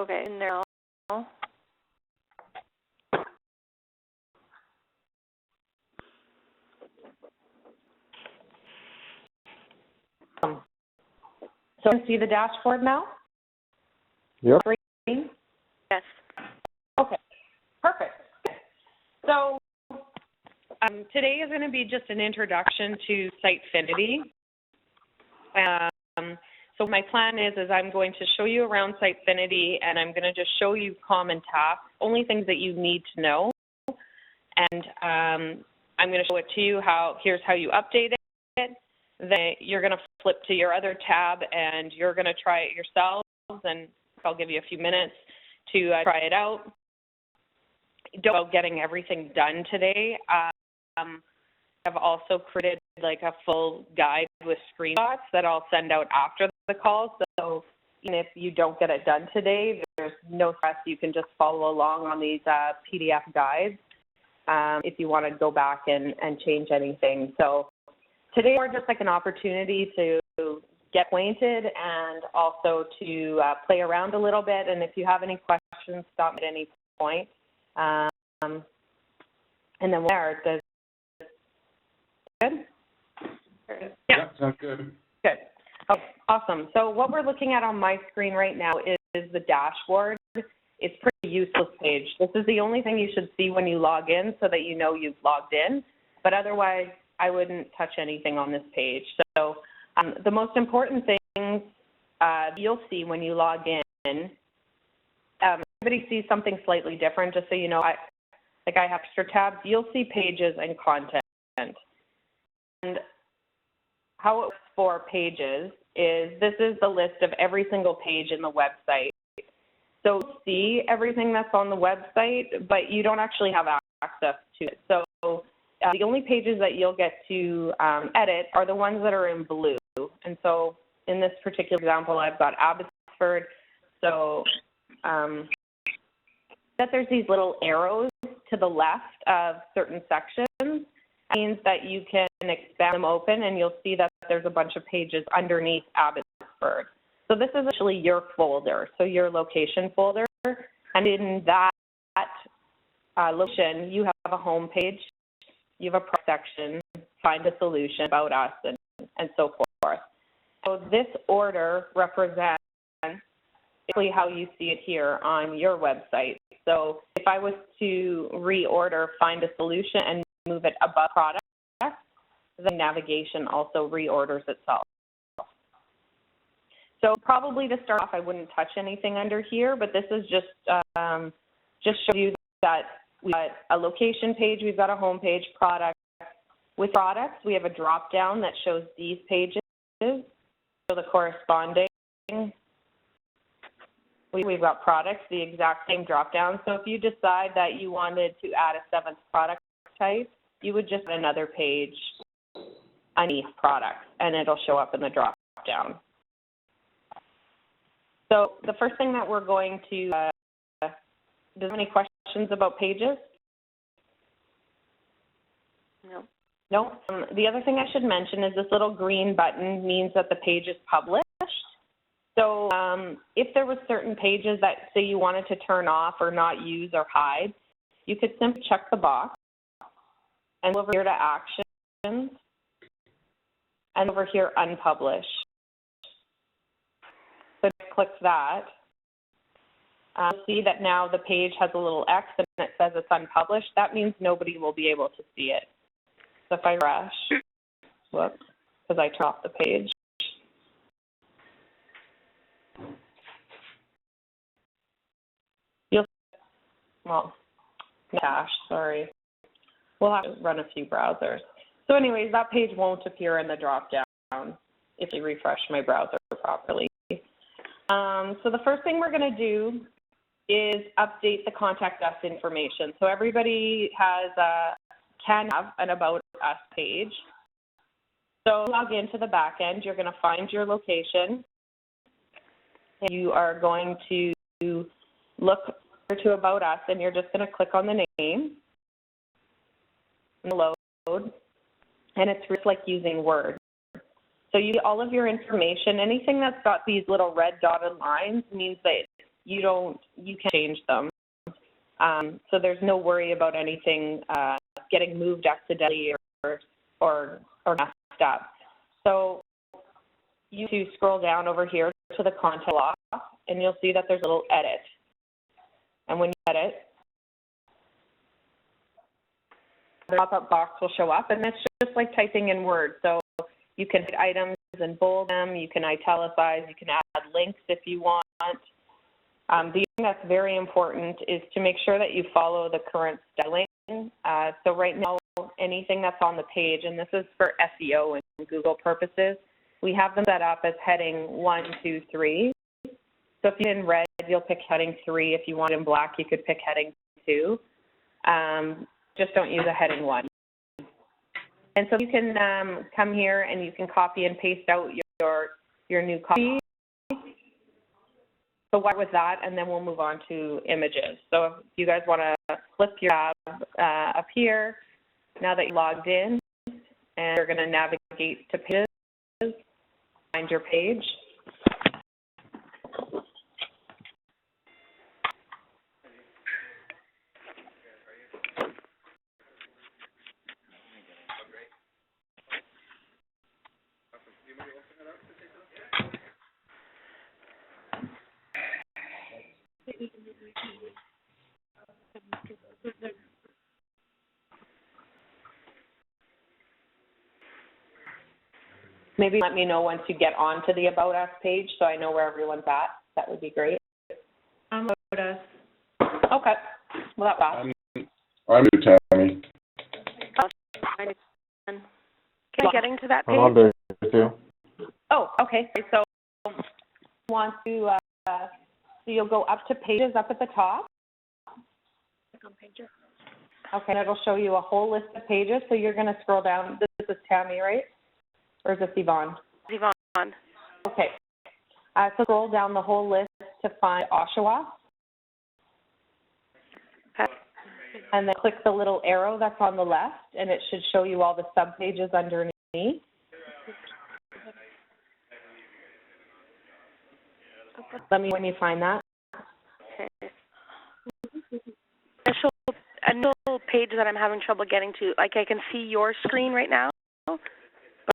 Okay, in there. So you can see the dashboard now? Yep. Green? Yes. Okay, perfect. So today is going to be just an introduction to Sitefinity. So my plan is I'm going to show you around Sitefinity, and I'm going to just show you common tasks, only things that you need to know. And I'm going to show it to you here's how you update it. Then you're going to flip to your other tab, and you're going to try it yourselves, and I'll give you a few minutes to try it out. Don't getting everything done today. I've also created like a full guide with screenshots that I'll send out after the call. So even if you don't get it done today, there's no stress. You can just follow along on these PDF guides if you want to go back and change anything. So today we're just like an opportunity to get acquainted and also to play around a little bit. And if you have any questions, stop at any point. And then there, does good? Yeah, sounds good. Good. Okay, awesome. So what we're looking at on my screen right now is the dashboard. It's a pretty useless page. This is the only thing you should see when you log in so that you know you've logged in. But otherwise, I wouldn't touch anything on this page. So the most important things you'll see when you log in, everybody sees something slightly different, just so you know. I have extra tabs. You'll see pages and content. And how it works for pages is this is the list of every single page in the website. So you see everything that's on the website, but you don't actually have access to it. So the only pages that you'll get to edit are the ones that are in blue. And so in this particular example, I've got Abbotsford. So that there's these little arrows to the left of certain sections. That means that you can expand them open, and you'll see that there's a bunch of pages underneath Abbotsford. So this is actually your folder, so your location folder. And in that location, you have a home page, you have a product section, find a solution, about us, and so forth. So this order represents basically how you see it here on your website. So if I was to reorder find a solution and move it above product, the navigation also reorders itself. So probably to start off, I wouldn't touch anything under here, but this is just show you that we've got a location page, we've got a home page, product. With products, we have a drop down that shows these pages, so the corresponding. We've got products, the exact same drop down. So if you decide that you wanted to add a seventh product type, you would just add another page underneath products, and it'll show up in the drop down. So the first thing that we're going to, do you have any questions about pages? No. No? The other thing I should mention is this little green button means that the page is published. So if there were certain pages that, say, you wanted to turn off or not use or hide, you could simply check the box and over here to Actions, and over here, Unpublish. So click that. You'll see that now the page has a little X and it says it's unpublished. That means nobody will be able to see it. So if I refresh, whoops, because I turned off the page. Well, cache, sorry. We'll have to run a few browsers. So anyways, that page won't appear in the drop-down if you refresh my browser properly. So the first thing we're going to do is update the contact us information. So everybody can have an About Us page. So log into the back end. You're going to find your location. And you are going to look to About Us, and you're just going to click on the name and load, and it's just like using Word. So you get all of your information. Anything that's got these little red dotted lines means that you can change them. So there's no worry about anything getting moved accidentally or messed up. So you scroll down over here to the content block, and you'll see that there's a little edit. And when you edit, the pop-up box will show up, and it's just like typing in Word. So you can hit items and bold them, you can italicize, you can add links if you want. The thing that's very important is to make sure that you follow the current styling. So right now, anything that's on the page, and this is for SEO and Google purposes, we have them set up as heading 1, 2, 3. So if you're in red, you'll pick heading 3. If you want in black, you could pick heading 2. Just don't use a heading 1. And so you can come here and you can copy and paste out your new copy. So what with that, and then we'll move on to images. So if you guys want to flip your tab up here, now that you're logged in, and you're going to navigate to pages, find your page. Maybe let me know once you get onto the About Us page so I know where everyone's at. That would be great. About Us. Okay. Well, that was. I'm new, Tammy. Can I getting to that page? I'm on there too. Oh, okay. So want to so you'll go up to pages up at the top. On pages. Okay, and it'll show you a whole list of pages. So you're going to scroll down. This is Tammy, right? Or is this Yvonne? Yvonne. Okay. So scroll down the whole list to find Oshawa. Okay. And then click the little arrow that's on the left, and it should show you all the subpages underneath. Let me know when you find that. Okay. Initial page that I'm having trouble getting to, like I can see your screen right now, but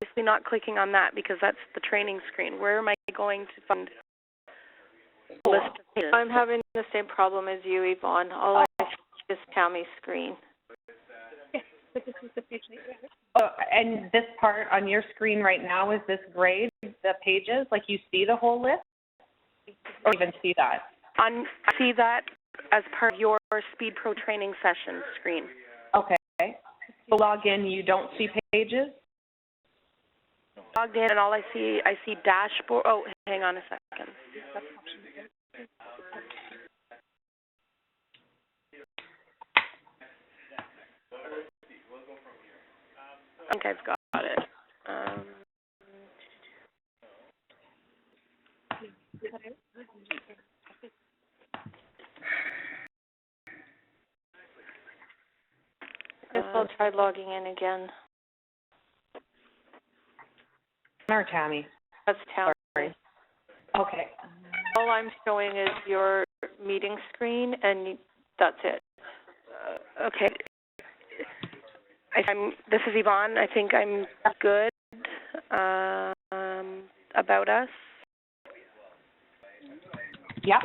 obviously not clicking on that because that's the training screen. Where am I going to find the list of pages? I'm having the same problem as you, Yvonne. All I see is Tammy's screen. And this part on your screen right now is this grade, the pages, like you see the whole list? Or even see that? I see that as part of your SpeedPro training session screen. Okay. So log in, you don't see pages? Logged in, and all I see dashboard. Oh, hang on a second. I think I've got it. I guess I'll try logging in again. Or Tammy? That's Tammy. Sorry. Okay. All I'm showing is your meeting screen, and that's it. Okay. This is Yvonne. I think I'm good. About Us. Yeah.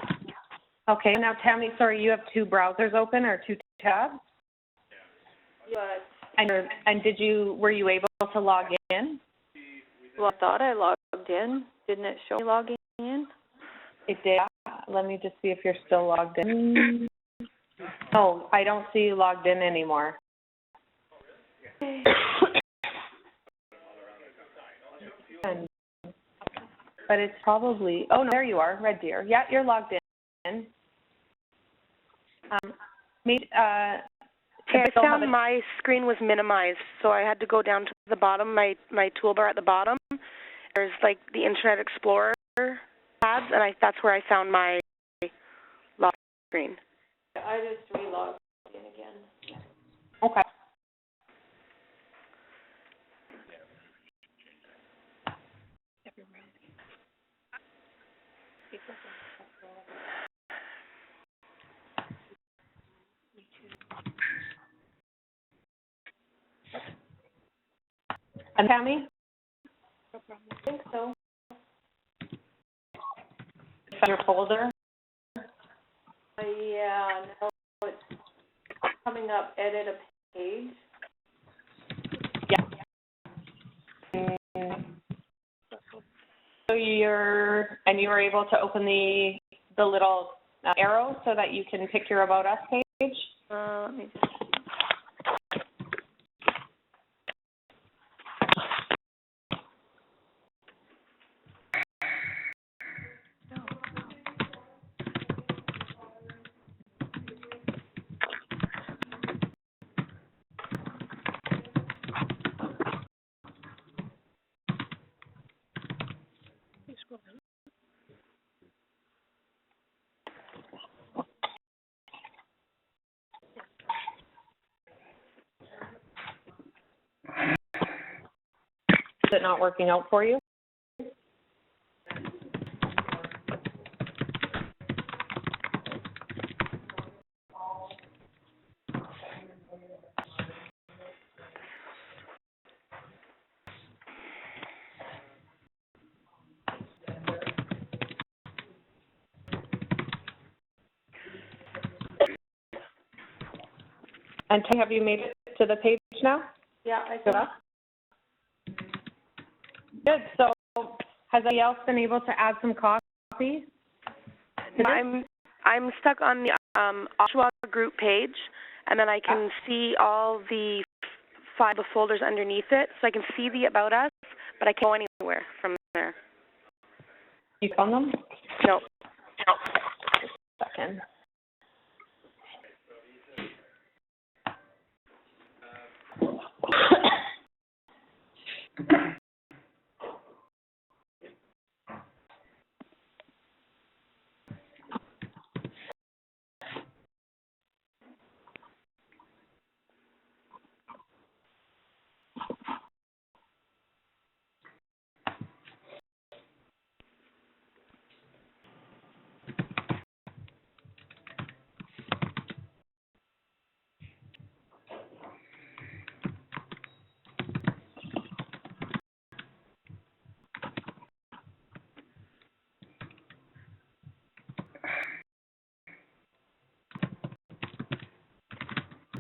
Okay. Now, Tammy, sorry, you have two browsers open or two tabs? Yes. And were you able to log in? Well, I thought I logged in. Didn't it show me logging in? It did. Let me just see if you're still logged in. No, I don't see you logged in anymore. But it's probably, oh no, there you are, Red Deer. Yeah, you're logged in. I found my screen was minimized, so I had to go down to the bottom, my toolbar at the bottom. There's like the Internet Explorer tabs, and that's where I found my lock screen. I just re-logged in again. Okay. And Tammy? I think so. Found your folder? Yeah, now it's coming up, edit a page. Yeah. So you were able to open the little arrow so that you can pick your About Us page? Let me just... Is it not working out for you? And have you made it to the page now? Yeah, I think... Good. So has anybody else been able to add some copies? I'm stuck on the Oshawa group page, and then I can see all the 5 folders underneath it, so I can see the About Us, but I can't go anywhere from there. You found them? No. Just a second.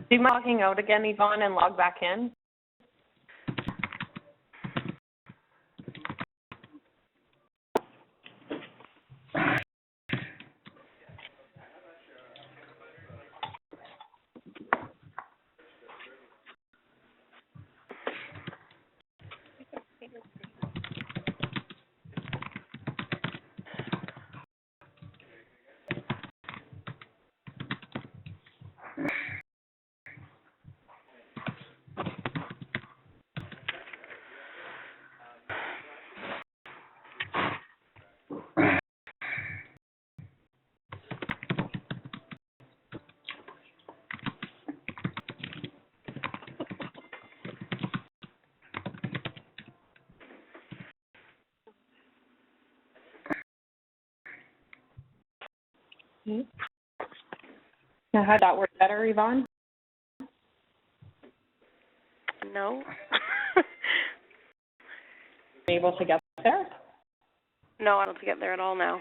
Do you mind logging out again, Yvonne, and log back in? Now, how'd that work better, Yvonne? No. Able to get there? No, I don't get there at all now.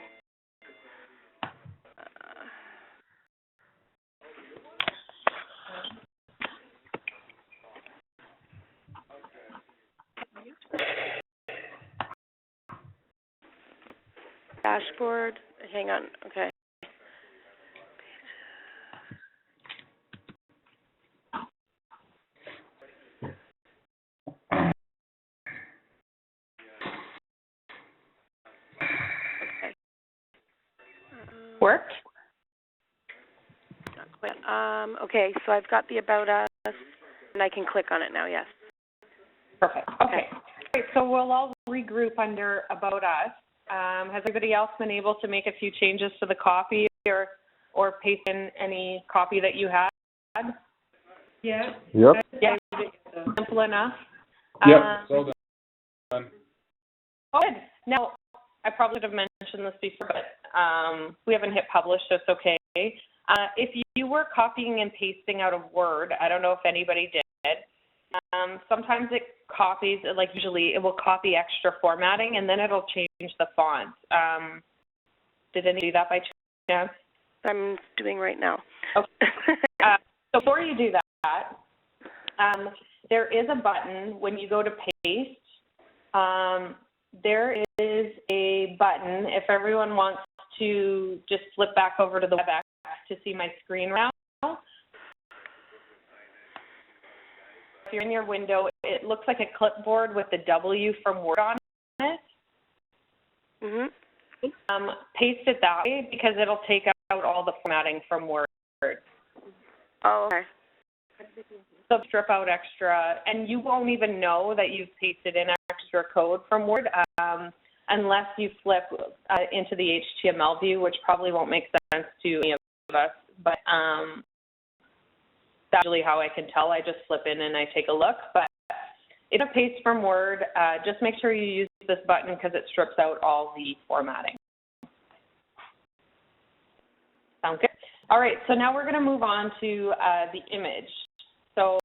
Dashboard. Hang on. Okay. Worked? Not quite. Okay, so I've got the About Us, and I can click on it now, yes. Perfect. Okay. Great. So we'll all regroup under About Us. Has everybody else been able to make a few changes to the copy or paste in any copy that you had? Yeah. Yep. Yeah. Simple enough. Yep. It's all done. Good. Now, I probably should have mentioned this before, but we haven't hit publish, so it's okay. If you were copying and pasting out of Word, I don't know if anybody did, Sometimes it copies, like usually it will copy extra formatting and then it'll change the font. Did any do that by chance? I'm doing right now. Okay. So before you do that, there is a button when you go to paste. There is a button if everyone wants to just flip back over to the WebEx to see my screen now. If you're in your window, it looks like a clipboard with the W from Word on it. Mm-hmm. Paste it that way because it'll take out all the formatting from Word. Oh, okay. So strip out extra, and you won't even know that you've pasted in extra code from Word unless you flip into the HTML view, which probably won't make sense to any of us, but that's really how I can tell. I just flip in and I take a look, but if a paste from Word, just make sure you use this button because it strips out all the formatting. Sound good? All right, so now we're going to move on to the image. So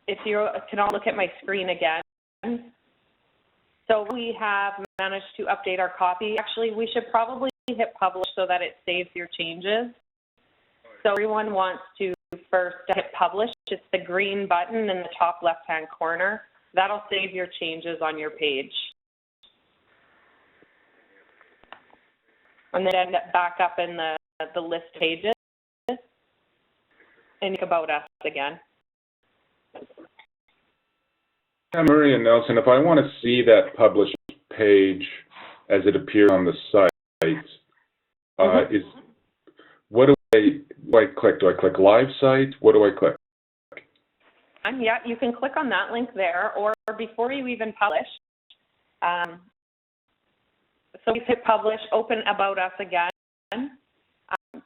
if you can all look at my screen again. So we have managed to update our copy. Actually, we should probably hit publish so that it saves your changes. So everyone wants to first hit publish. It's the green button in the top left-hand corner. That'll save your changes on your page. And then end up back up in the list pages and about us again. Murray and Nelson, if I want to see that published page as it appears on the site, what do I click? Do I click Live Site? What do I click? Yeah, you can click on that link there, or before you even publish. So we hit Publish, open About Us again.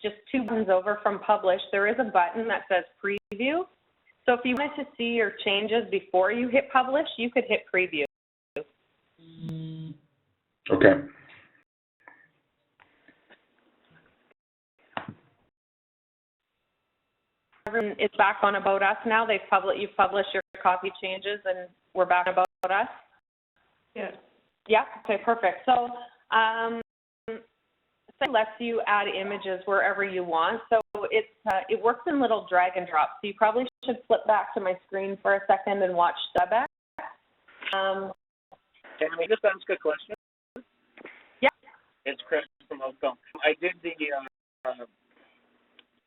Just 2 buttons over from Publish, there is a button that says Preview. So if you wanted to see your changes before you hit Publish, you could hit Preview. Okay. It's back on About Us now. You've published your copy changes, and we're back on About Us. Yes. Yeah. Okay. Perfect. So, it lets you add images wherever you want. So it works in little drag and drop. So you probably should flip back to my screen for a second and watch WebEx. Can I just ask a question? Yeah. It's Chris from Oakville. I did the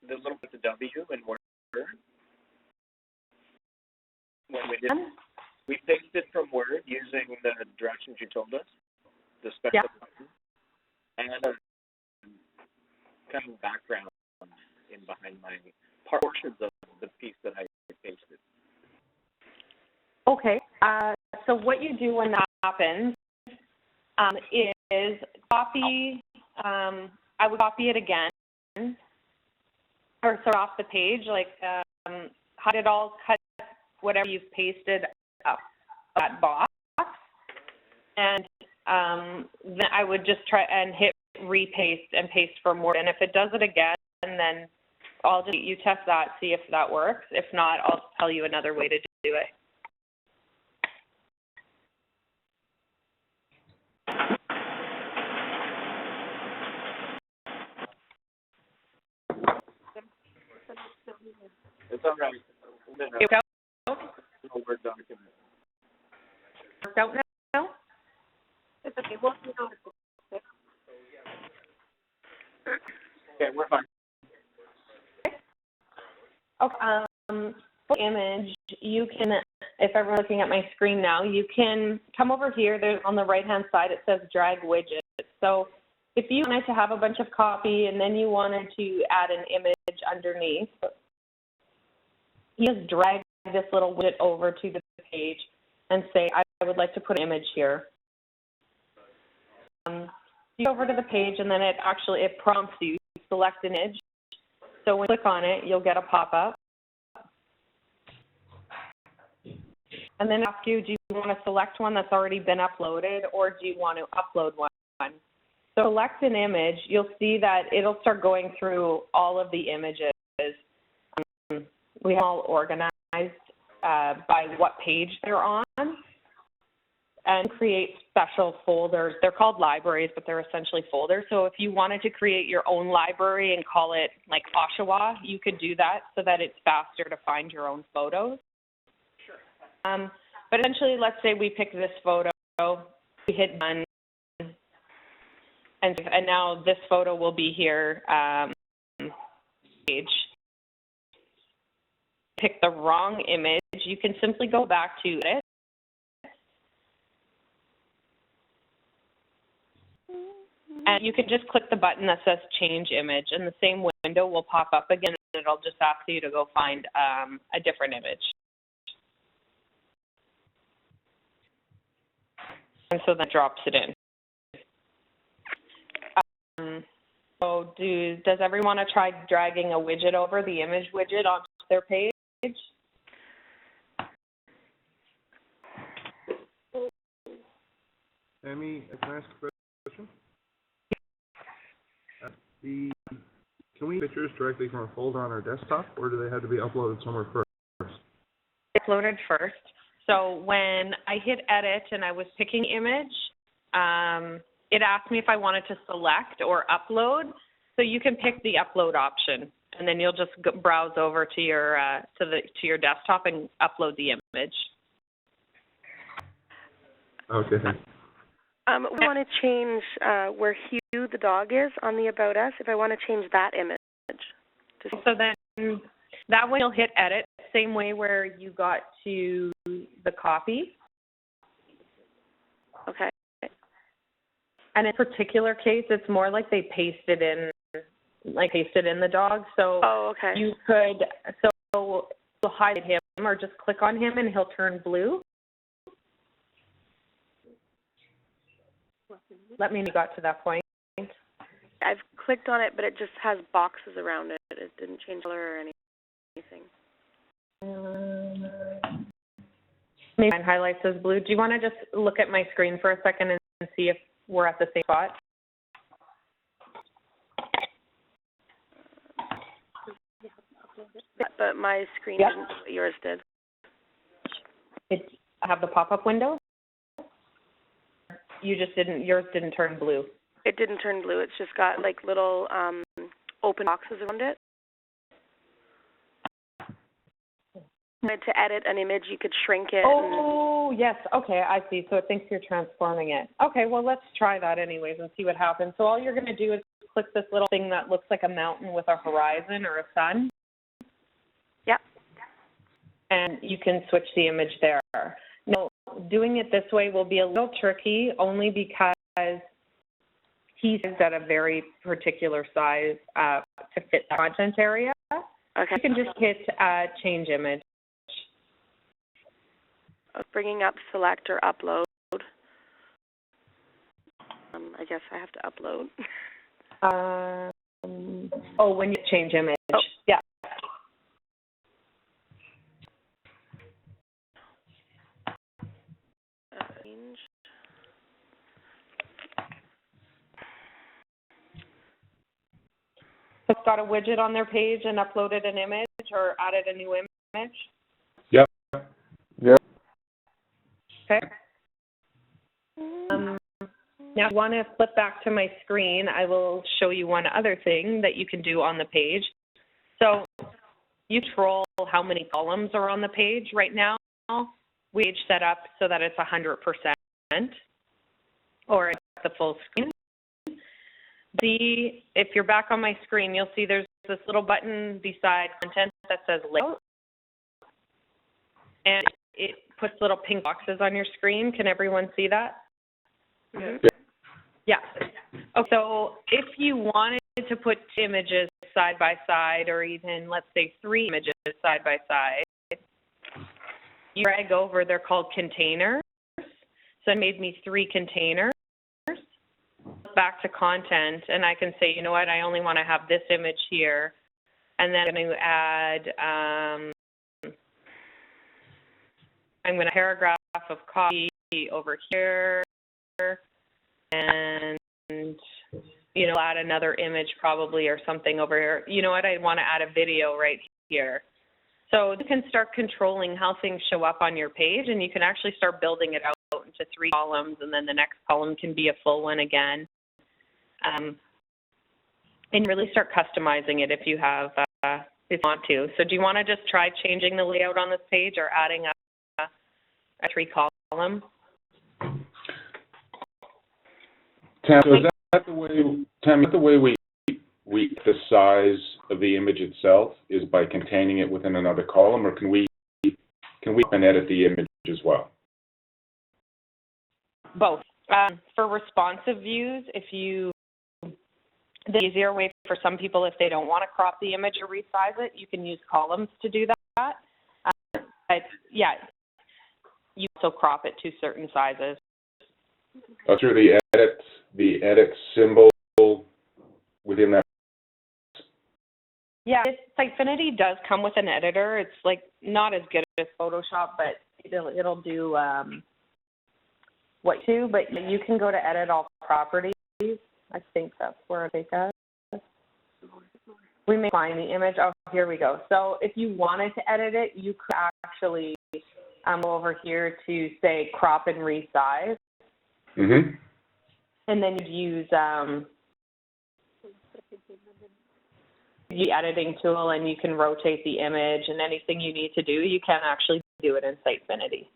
little bit of W in Word. When we did, we pasted from Word using the directions you told us, the special button, and kind of background in behind my portions of the piece that I pasted. Okay. So what you do when that happens is copy. I would copy it again, or start off the page, like hide it all, cut whatever you've pasted up that box, and then I would just try and hit repaste and paste from Word. And if it does it again, then you test that, see if that works. If not, I'll tell you another way to do it. It's all right. It worked out? Word document. Worked out now? It's okay. We'll see how it goes. Okay, we're fine. Okay. For image, you can, if everyone's looking at my screen now, you can come over here. There's on the right-hand side, it says Drag Widget. So if you wanted to have a bunch of copy and then you wanted to add an image underneath, you just drag this little widget over to the page and say, I would like to put an image here. You go over to the page and then it prompts you to select an image. So when you click on it, you'll get a pop-up. And then ask you, do you want to select one that's already been uploaded or do you want to upload one? So select an image, you'll see that it'll start going through all of the images. We have all organized by what page they're on, and create special folders. They're called libraries, but they're essentially folders. So if you wanted to create your own library and call it like Oshawa, you could do that so that it's faster to find your own photos. Sure. But essentially, let's say we pick this photo, we hit done, and now this photo will be here. Page. Pick the wrong image. You can simply go back to it. And you can just click the button that says change image, and the same window will pop up again, and it'll just ask you to go find a different image. And so that drops it in. So does everyone want to try dragging a widget over, the image widget, onto their page? Amy, can I ask a question? Can we get pictures directly from a folder on our desktop, or do they have to be uploaded somewhere first? Uploaded first. So when I hit edit and I was picking image, it asked me if I wanted to select or upload. So you can pick the upload option, and then you'll just browse over to your desktop and upload the image. Okay, thanks. We want to change where Hugh the dog is on the About Us, if I want to change that image. So then that way you'll hit edit, same way where you got to the copy. Okay. And in particular case, it's more like they pasted in the dog. So okay. You could, so you'll hide him or just click on him and he'll turn blue. Let me know you got to that point. I've clicked on it, but it just has boxes around it. It didn't change color or anything. Maybe mine highlights as blue. Do you want to just look at my screen for a second and see if we're at the same spot? But my screen didn't do what yours did. I have the pop-up window? Yours didn't turn blue. It didn't turn blue. It's just got like little open boxes around it. To edit an image, you could shrink it. Oh, yes. Okay, I see. So it thinks you're transforming it. Okay, well, let's try that anyways and see what happens. So all you're going to do is click this little thing that looks like a mountain with a horizon or a sun. Yep. And you can switch the image there. Now, doing it this way will be a little tricky only because he's at a very particular size to fit the content area. Okay. You can just hit change image. Bringing up select or upload. I guess I have to upload. When you change image. Oh. Yeah. Change. It's got a widget on their page and uploaded an image or added a new image? Yep. Yep. Okay. Now, if you want to flip back to my screen, I will show you one other thing that you can do on the page. So you control how many columns are on the page right now. We set up so that it's 100% or it's the full screen. If you're back on my screen, you'll see there's this little button beside content that says layout. And it puts little pink boxes on your screen. Can everyone see that? Mm-hmm. Yeah. Okay, so if you wanted to put images side by side or even, let's say, 3 images side by side, you drag over, they're called containers. So it made me 3 containers. Back to content, and I can say, you know what, I only want to have this image here, and then I'm going to add, I'm going to paragraph of copy over here, and, you know, add another image probably or something over here. You know what, I want to add a video right here. So you can start controlling how things show up on your page, and you can actually start building it out into 3 columns, and then the next column can be a full one again. And really start customizing it if you have, if you want to. So do you want to just try changing the layout on this page or adding a 3 column? Tam, so is that the way we the size of the image itself is by containing it within another column, or can we edit the image as well? Both. For responsive views, the easier way for some people, if they don't want to crop the image or resize it, you can use columns to do that. But yeah, you also crop it to certain sizes. Oh, through the edit symbol within that. Yeah, Sitefinity does come with an editor. It's like not as good as Photoshop, but it'll do what to. But you can go to edit all properties. I think that's where I take us. We may find the image. Oh, here we go. So if you wanted to edit it, you could actually go over here to say crop and resize. Mm-hmm. And then you'd use the editing tool, and you can rotate the image, and anything you need to do, you can actually do it in Sitefinity.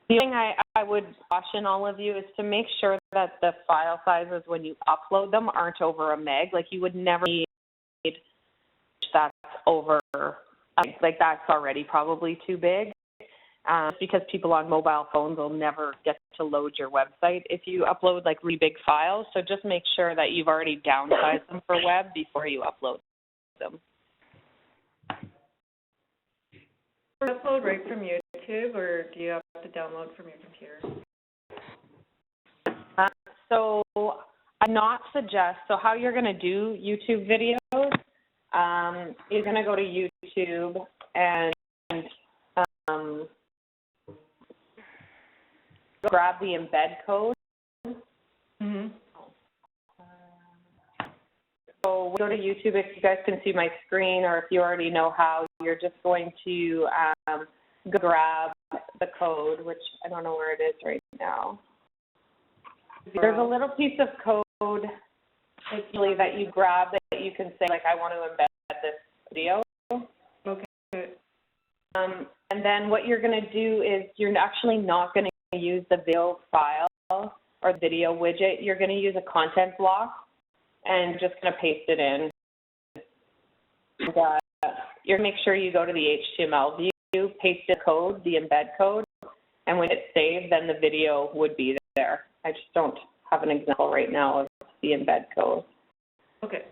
The thing I would caution all of you is to make sure that the file sizes when you upload them aren't over a meg. Like you would never need that's over, like that's already probably too big. Because people on mobile phones will never get to load your website if you upload like really big files. So just make sure that you've already downsized them for web before you upload them. Upload right from YouTube, or do you have to download from your computer? So I'm not suggest, so how you're going to do YouTube videos, you're going to go to YouTube and grab the embed code. Mm-hmm. So we go to YouTube. If you guys can see my screen, or if you already know how, you're just going to go grab the code, which I don't know where it is right now. There's a little piece of code basically that you grab that you can say, like, I want to embed this video. Okay. And then what you're going to do is you're actually not going to use the video file or video widget. You're going to use a content block, and just going to paste it in. And, you're going to make sure you go to the HTML view, paste the code, the embed code, and when it's saved, then the video would be there. I just don't have an example right now of the embed code. Okay.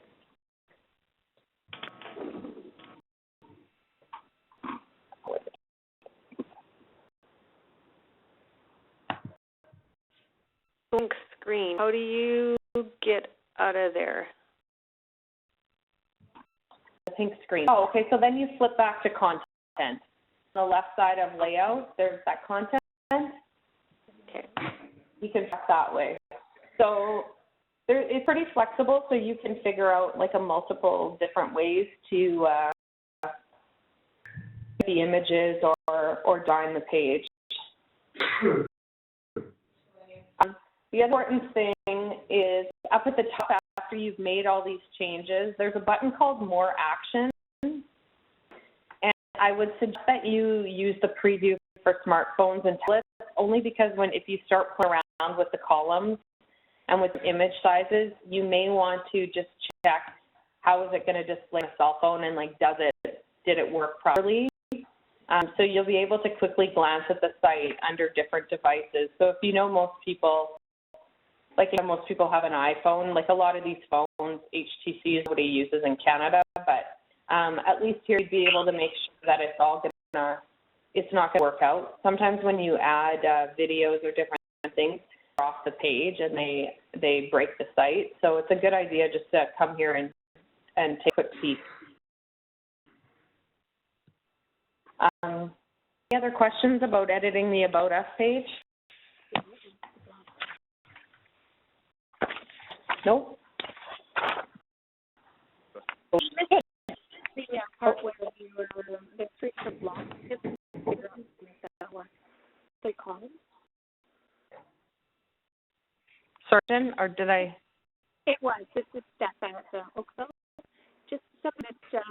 Pink screen. How do you get out of there? The pink screen. Oh, okay. So then you flip back to content. On the left side of layout, there's that content. Okay. You can check that way. So it's pretty flexible, so you can figure out like a multiple different ways to the images or design the page. The other important thing is up at the top, after you've made all these changes, there's a button called More Action. And I would suggest that you use the preview for smartphones and tablets, only because if you start playing around with the columns and with image sizes, you may want to just check how is it going to display a cell phone, and like did it work properly? So you'll be able to quickly glance at the site under different devices. So if you know most people have an iPhone, like a lot of these phones, HTC is what he uses in Canada, but at least here you'd be able to make sure that it's not going to work out. Sometimes when you add videos or different things off the page, and they break the site. So it's a good idea just to come here and take a quick peek. Any other questions about editing the About Us page? Nope. about where the streets are blocked. It's figure out how to make that work. So columns. Sorry, Jen, or did I? It was. This is Steph at Oakville. Just something that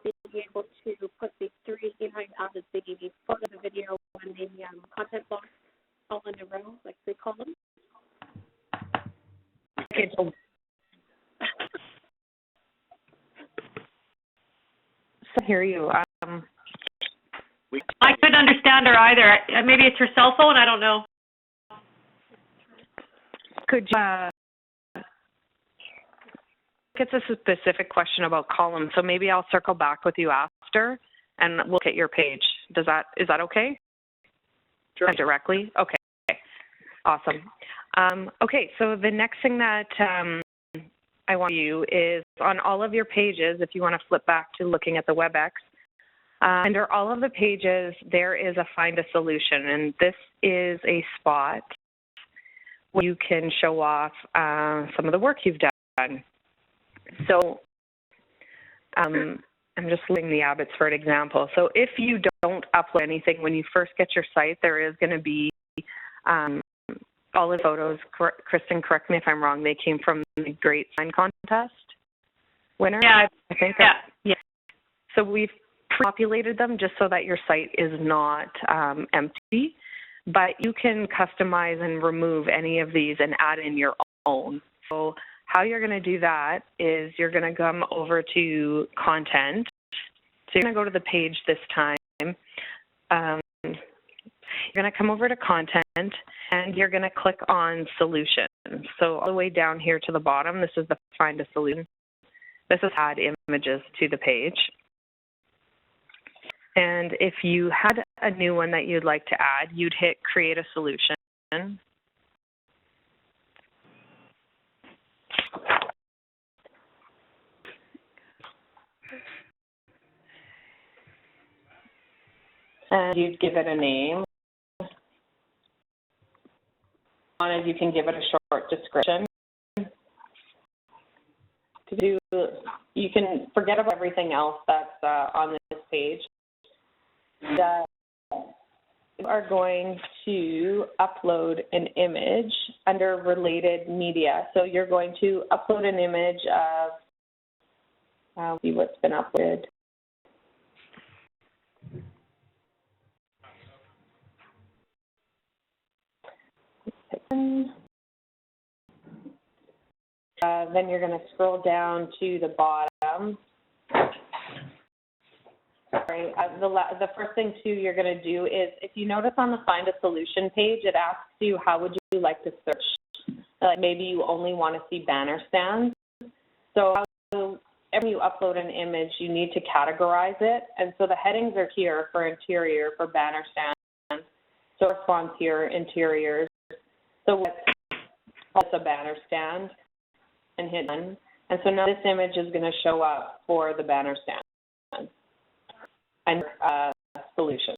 being able to put the three behind others, the photo, the video, and the content block all in a row, like 3 columns. Okay, so I hear you. I couldn't understand her either. Maybe it's her cell phone. I don't know. Could you? It's a specific question about columns, so maybe I'll circle back with you after, and we'll get your page. Is that okay? Sure. Directly? Okay. Awesome. Okay, so the next thing that I want you is on all of your pages, if you want to flip back to looking at the WebEx, under all of the pages, there is a Find a Solution, and this is a spot where you can show off some of the work you've done. So I'm just leaving the Abbots for an example. So if you don't upload anything when you first get your site, there is going to be all the photos. Kristen, correct me if I'm wrong. They came from the Great Sign Contest winner. Yeah, I think. Yeah. So we've populated them just so that your site is not empty, but you can customize and remove any of these and add in your own. So how you're going to do that is you're going to come over to Content. So you're going to go to the page this time. You're going to come over to Content, and you're going to click on Solutions. So all the way down here to the bottom, this is the Find a Solution. This is Add Images to the page. And if you had a new one that you'd like to add, you'd hit Create a Solution. And you'd give it a name. You can give it a short description. You can forget about everything else that's on this page. You are going to upload an image under Related Media. So you're going to upload an image of, I'll see what's been uploaded. Then you're going to scroll down to the bottom. Sorry, the first thing too you're going to do is, if you notice on the Find a Solution page, it asks you how would you like to search. Like maybe you only want to see banner stands. So when you upload an image, you need to categorize it, and so the headings are here for interior, for banner stands. So response here, interiors. So what's a banner stand? And hit done. And so now this image is going to show up for the banner stand and solution.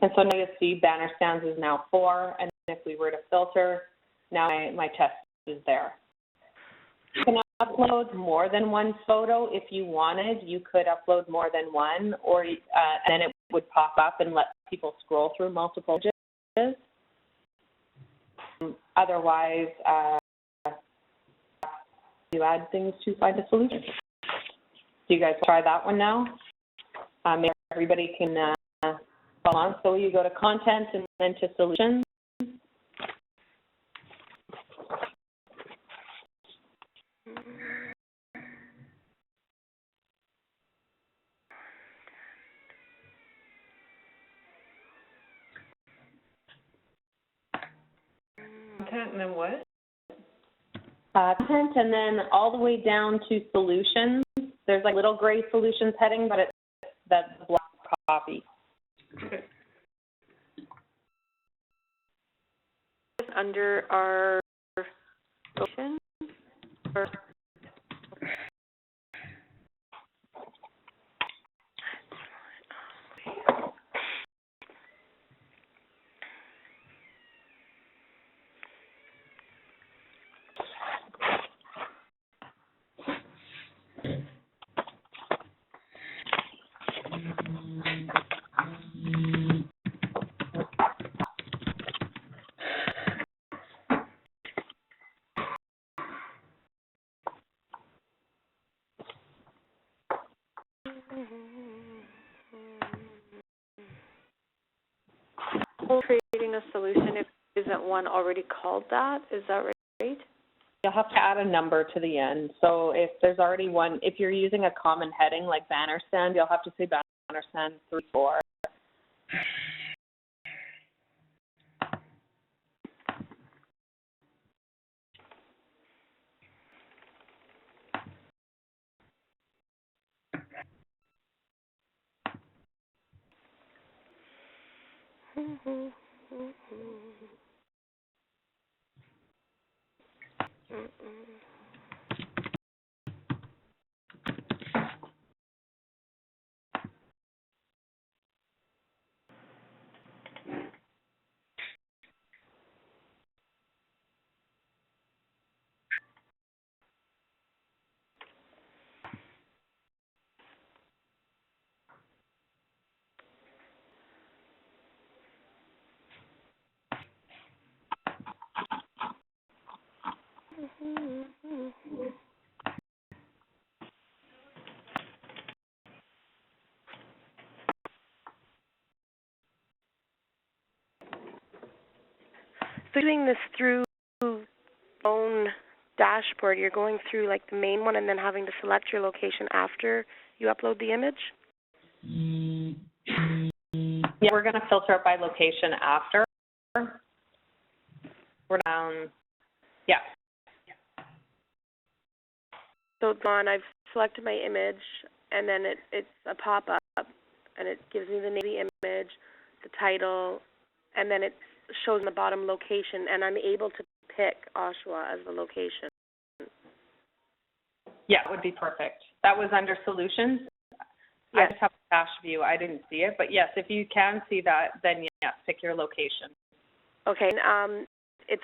And so now you see banner stands is now 4, and if we were to filter, now my test is there. You can upload more than one photo if you wanted. You could upload more than one, or and then it would pop up and let people scroll through multiple images. Otherwise, you add things to Find a Solution. So you guys try that one now. Maybe everybody can follow on. So you go to Content and then to Solutions. Content and then what? Content, and then all the way down to Solutions. There's like little gray Solutions heading, but it's that black copy. Okay. Under our solution, or solution if there isn't one already called that? Is that right? You'll have to add a number to the end. So if there's already one, if you're using a common heading like banner stand, you'll have to say banner stand 3-4. So doing this through your own dashboard, you're going through like the main one and then having to select your location after you upload the image? Yeah, we're going to filter it by location after. We're yeah. So it's on, I've selected my image, and then it's a pop-up, and it gives me the name of the image, the title, and then it shows in the bottom location, and I'm able to pick Oshawa as the location. Yeah, it would be perfect. That was under solutions. Yes. I just have a dash view. I didn't see it, but yes, if you can see that, then yes, pick your location. Okay, and, it's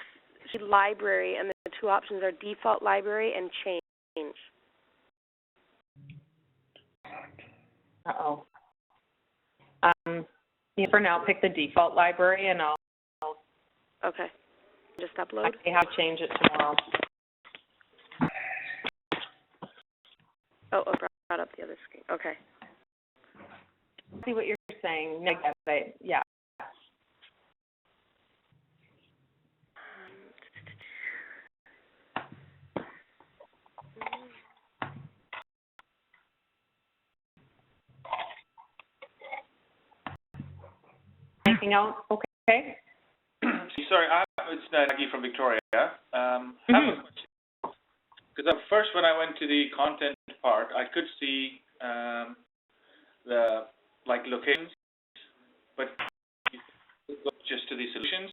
library, and the two options are default library and change. Uh-oh. Yeah, for now, pick the default library, and I'll Okay, just upload. I may have to change it tomorrow. Oh, brought up the other screen. Okay. See what you're saying. No, I get it. Yeah. Anything else? Okay. Sorry, it's Nagy from Victoria. I have a question. Because first, when I went to the content part, I could see the locations, but just to the solutions.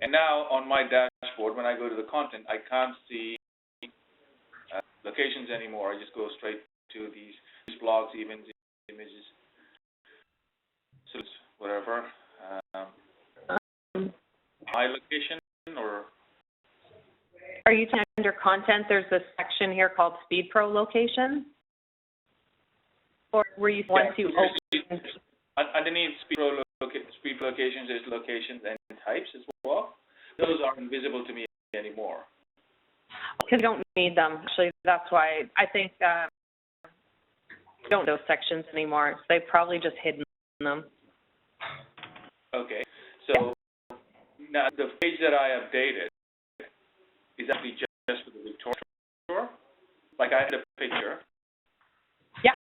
And now on my dashboard, when I go to the content, I can't see locations anymore. I just go straight to these blogs, events, images, whatever. My location, or are you under content? There's a section here called SpeedPro location. Or were you once you open? Underneath SpeedPro locations, there's locations and types as well. Those aren't visible to me anymore. Because you don't need them. Actually, that's why I think we don't know those sections anymore. They've probably just hidden them. Okay, so now the page that I updated is actually just for the Victoria store. Like I had a picture. Yeah.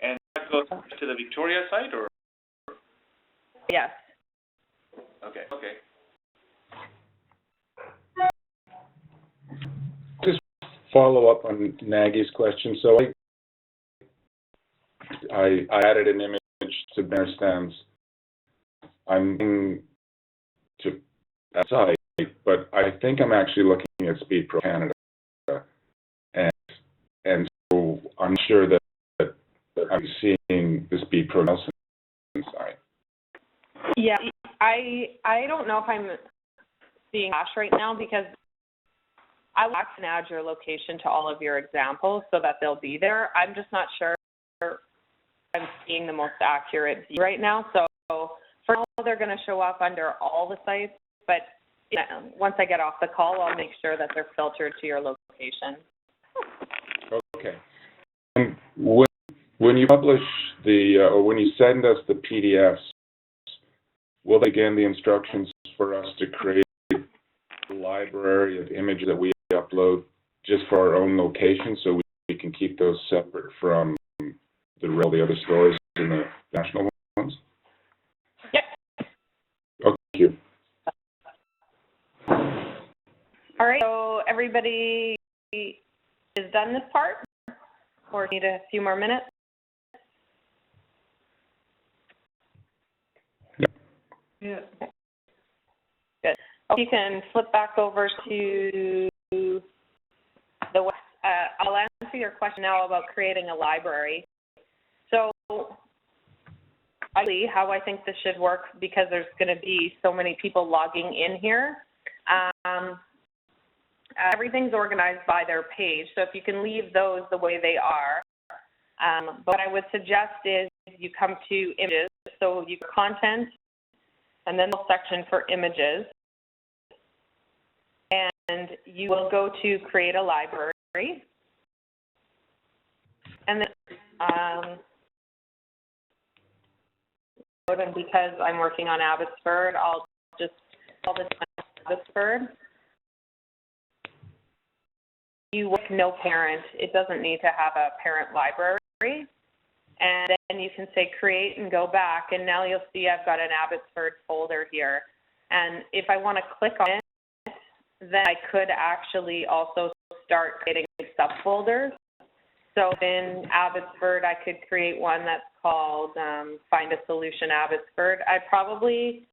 And that goes to the Victoria site, or? Yes. Okay. Okay. Just follow up on Nagy's question. So I added an image to banner stands. I'm to that site, but I think I'm actually looking at SpeedPro Canada, and so I'm sure that I'm seeing the SpeedPro Nelson site. Yeah, I don't know if I'm seeing Flash right now because I can add your location to all of your examples so that they'll be there. I'm just not sure I'm seeing the most accurate view right now. So for now, they're going to show up under all the sites, but once I get off the call, I'll make sure that they're filtered to your location. Okay. And when you publish or when you send us the PDFs, will they again the instructions for us to create a library of images that we upload just for our own location, so we can keep those separate from all the other stores in the national ones? Yep. Okay, thank you. All right, so everybody is done this part, or need a few more minutes? Yeah. Good. You can flip back over to the I'll answer your question now about creating a library. So, how I think this should work, because there's going to be so many people logging in here, everything's organized by their page, so if you can leave those the way they are. But what I would suggest is you come to images, so you content, and then the section for images, and you will go to create a library, and then and because I'm working on Abbotsford, I'll just call this Abbotsford. You work no parent. It doesn't need to have a parent library. And then you can say create and go back, and now you'll see I've got an Abbotsford folder here. And if I want to click on it, then I could actually also start creating subfolders. So in Abbotsford, I could create one that's called Find a Solution Abbotsford. I probably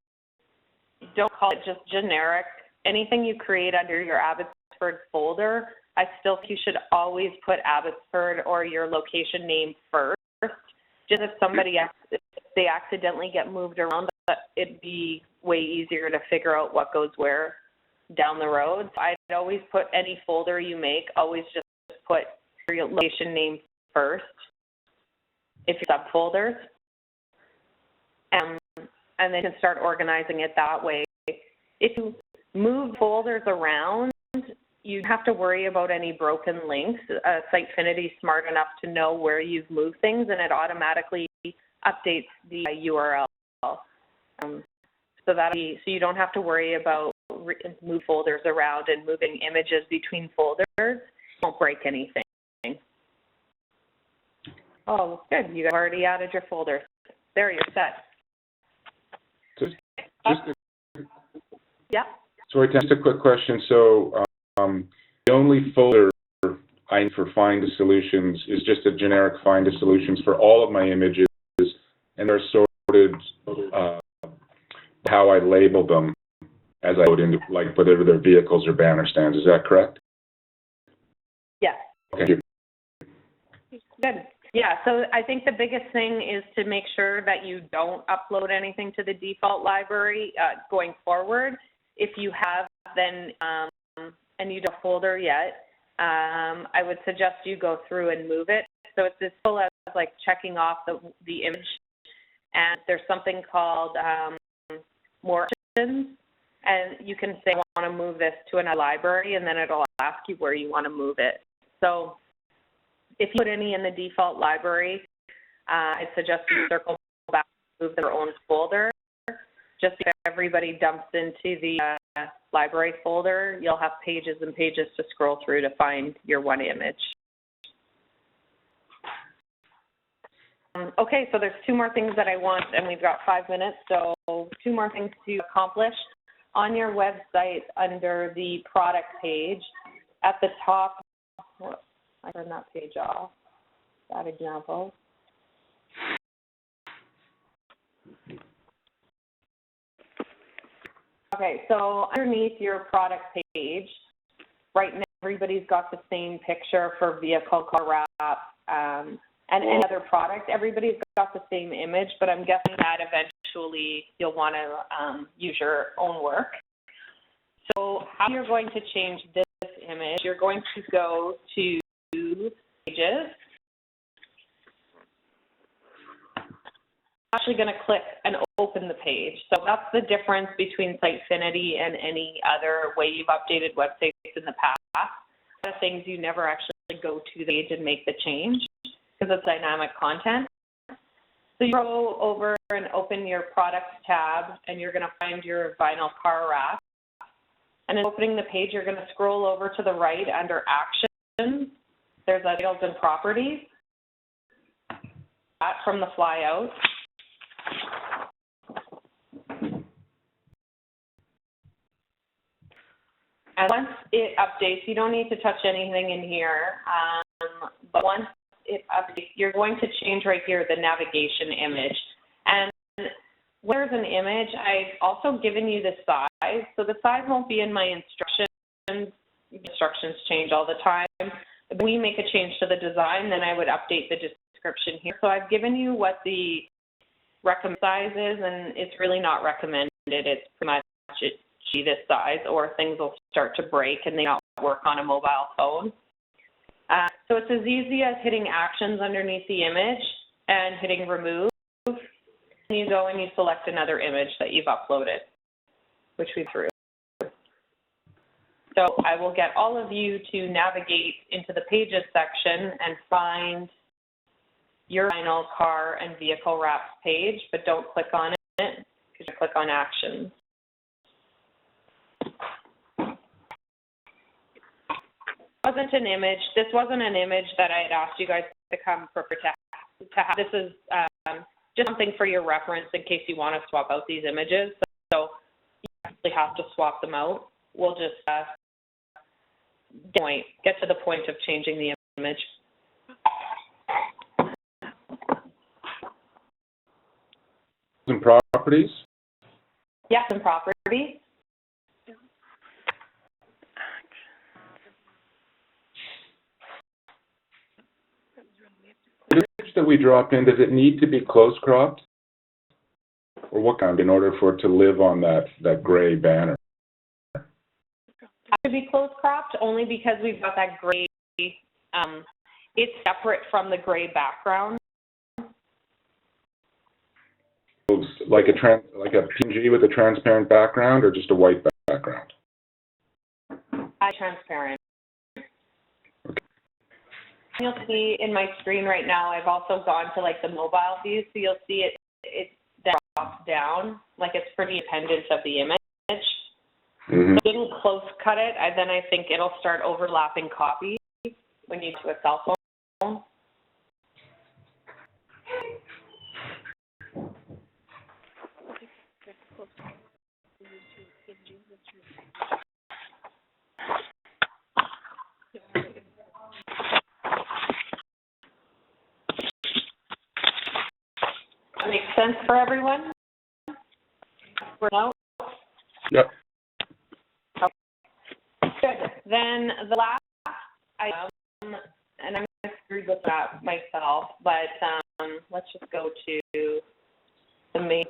don't call it just generic. Anything you create under your Abbotsford folder, I still think you should always put Abbotsford or your location name first. Just if somebody, if they accidentally get moved around, it'd be way easier to figure out what goes where down the road. So I'd always put any folder you make, always just put your location name first if you're subfolders. And then you can start organizing it that way. If you move folders around, you have to worry about any broken links. Sitefinity is smart enough to know where you've moved things, and it automatically updates the URL. So you don't have to worry about move folders around and moving images between folders. It won't break anything. Oh, good. You have already added your folders. There, you're set. Yeah. Sorry, just a quick question. So the only folder I need for Find a Solutions is just a generic Find a Solutions for all of my images, and they're sorted how I label them as I put into, like, whether they're vehicles or banner stands. Is that correct? Yes. Okay. Good. Yeah, so I think the biggest thing is to make sure that you don't upload anything to the default library going forward. If you have, then, and you don't have a folder yet, I would suggest you go through and move it. So it's as simple as like checking off the image, and there's something called more options, and you can say, I want to move this to another library, and then it'll ask you where you want to move it. So if you put any in the default library, I suggest you circle back and move their own folder. Just if everybody dumps into the library folder, you'll have pages and pages to scroll through to find your one image. Okay, so there's two more things that I want, and we've got 5 minutes, so two more things to accomplish. On your website, under the product page, at the top, I turned that page off, that example. Okay, so underneath your product page, right now everybody's got the same picture for vehicle, car wrap, and any other product. Everybody's got the same image, but I'm guessing that eventually you'll want to use your own work. So how you're going to change this image, you're going to go to Pages. I'm actually going to click and open the page. So that's the difference between Sitefinity and any other way you've updated websites in the past. A lot of things you never actually go to the page and make the change because it's dynamic content. So you go over and open your products tab, and you're going to find your vinyl car wrap. And in opening the page, you're going to scroll over to the right under Actions. There's Titles and Properties. That from the flyout. And once it updates, you don't need to touch anything in here, but once it updates, you're going to change right here the navigation image. And when there's an image, I've also given you the size. So the size won't be in my instructions. Instructions change all the time. If we make a change to the design, then I would update the description here. So I've given you what the recommended size is, and it's really not recommended. It's pretty much this size, or things will start to break and they not work on a mobile phone. So it's as easy as hitting Actions underneath the image and hitting Remove. And you go and you select another image that you've uploaded, which we threw. So I will get all of you to navigate into the Pages section and find your vinyl car and vehicle wraps page, but don't click on it because you click on Actions. This wasn't an image that I had asked you guys to come prepare to have. This is just something for your reference in case you want to swap out these images. So you actually have to swap them out. We'll just get to the point of changing the image. And properties? Yes, and properties. The image that we drop in, does it need to be close cropped? Or what kind in order for it to live on that gray banner? It should be close cropped only because we've got that gray, it's separate from the gray background. Like a PNG with a transparent background, or just a white background? Transparent. Okay. You'll see in my screen right now, I've also gone to like the mobile view, so you'll see it drops down, like it's pretty independent of the image. Mm-hmm. So I didn't close cut it, then I think it'll start overlapping copies when you do a cell phone. That makes sense for everyone? No? Yep. Okay. Good. Then the last item, and I'm going to screw this up myself, but let's just go to the main,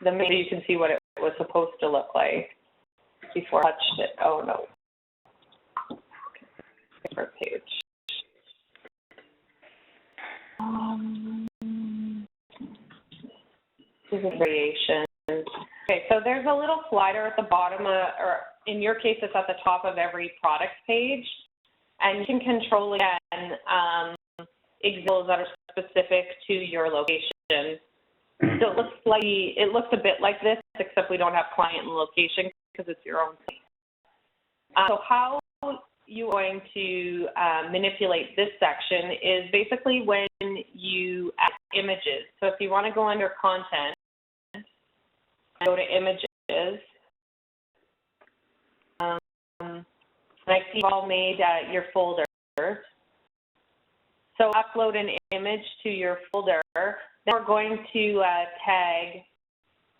so you can see what it was supposed to look like before I touched it. Oh, no. Different page. This is a variation. Okay, so there's a little slider at the bottom, or in your case, it's at the top of every product page, and you can control again examples that are specific to your location. So it looks a bit like this, except we don't have client and location because it's your own site. So how you're going to manipulate this section is basically when you add images. So if you want to go under Content, go to Images, and I see you've all made your folder. So upload an image to your folder. Then we're going to tag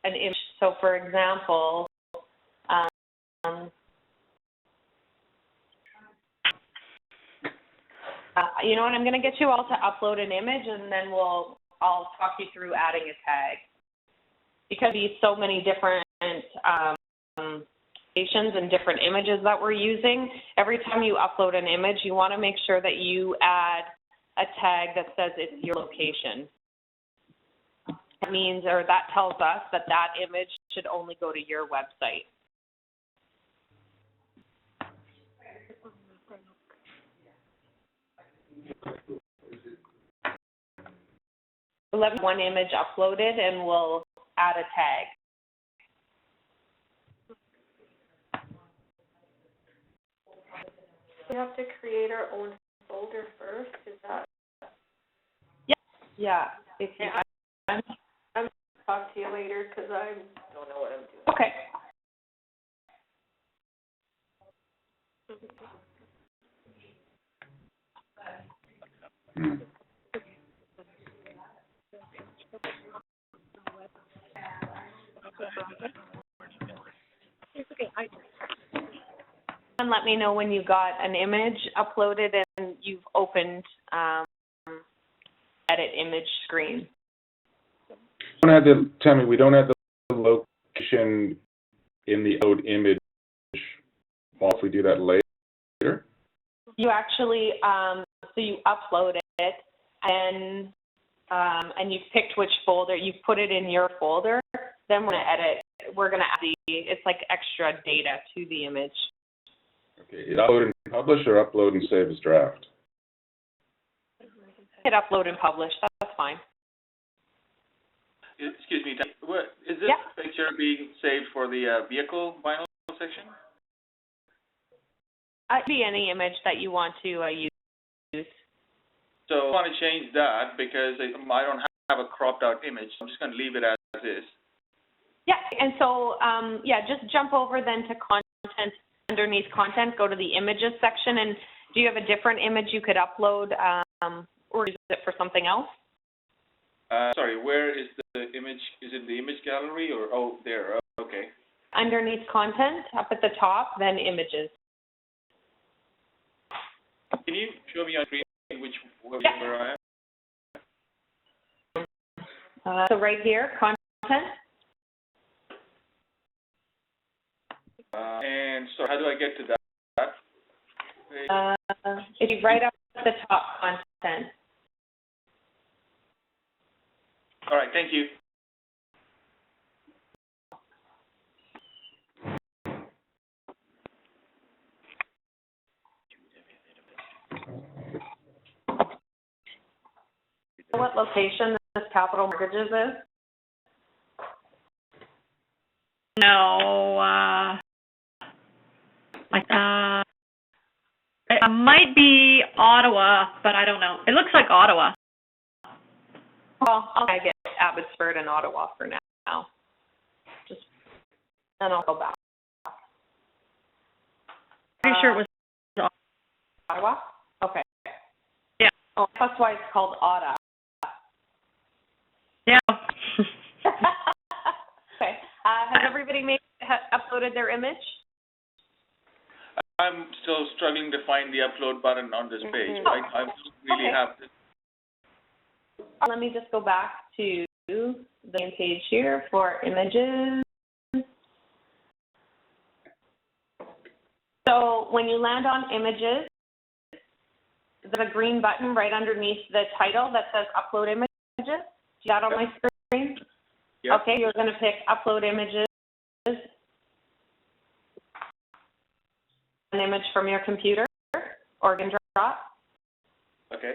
an image. So for example, you know what, I'm going to get you all to upload an image, and then I'll talk you through adding a tag. Because these so many different stations and different images that we're using, every time you upload an image, you want to make sure that you add a tag that says it's your location. That means, or that tells us that that image should only go to your website. let me one image uploaded and we'll add a tag. We have to create our own folder first, is that? Yeah, if you I'm gonna talk to you later, because I don't know what I'm doing. Okay. It's okay. And let me know when you got an image uploaded and you've opened edit image screen. Tammy, we don't have the location in the upload image. Well, if we do that later. You actually, so you upload it and you've picked which folder, you've put it in your folder, then we're going to edit, we're going to add it's like extra data to the image. Okay, is upload and publish or upload and save as draft? Hit upload and publish, that's fine. Excuse me, what, is this picture being saved for the vehicle vinyl section? It could be any image that you want to use. So I want to change that because I don't have a cropped out image. I'm just going to leave it as is. Yeah, and so, just jump over then to content, underneath content, go to the images section, and do you have a different image you could upload, or is it for something else? Sorry, where is the image? Is it the image gallery or, oh, there, okay. Underneath content, up at the top, then images. Can you show me on screen where I am? So right here, content. And so how do I get to that? If you right up at the top, content. All right, thank you. What location this Capital Mortgages is? No, it might be Ottawa, but I don't know. It looks like Ottawa. Well, I'll get Abbotsford and Ottawa for now. Then I'll go back. Pretty sure it was Ottawa? Okay. Yeah. Oh, that's why it's called Ottawa. Yeah. Okay. Has everybody uploaded their image? I'm still struggling to find the upload button on this page. I don't really have this. Let me just go back to the main page here for images. So when you land on images, there's a green button right underneath the title that says upload images. See that on my screen? Yep. Okay, you're going to pick upload images. An image from your computer or drag and drop. Okay.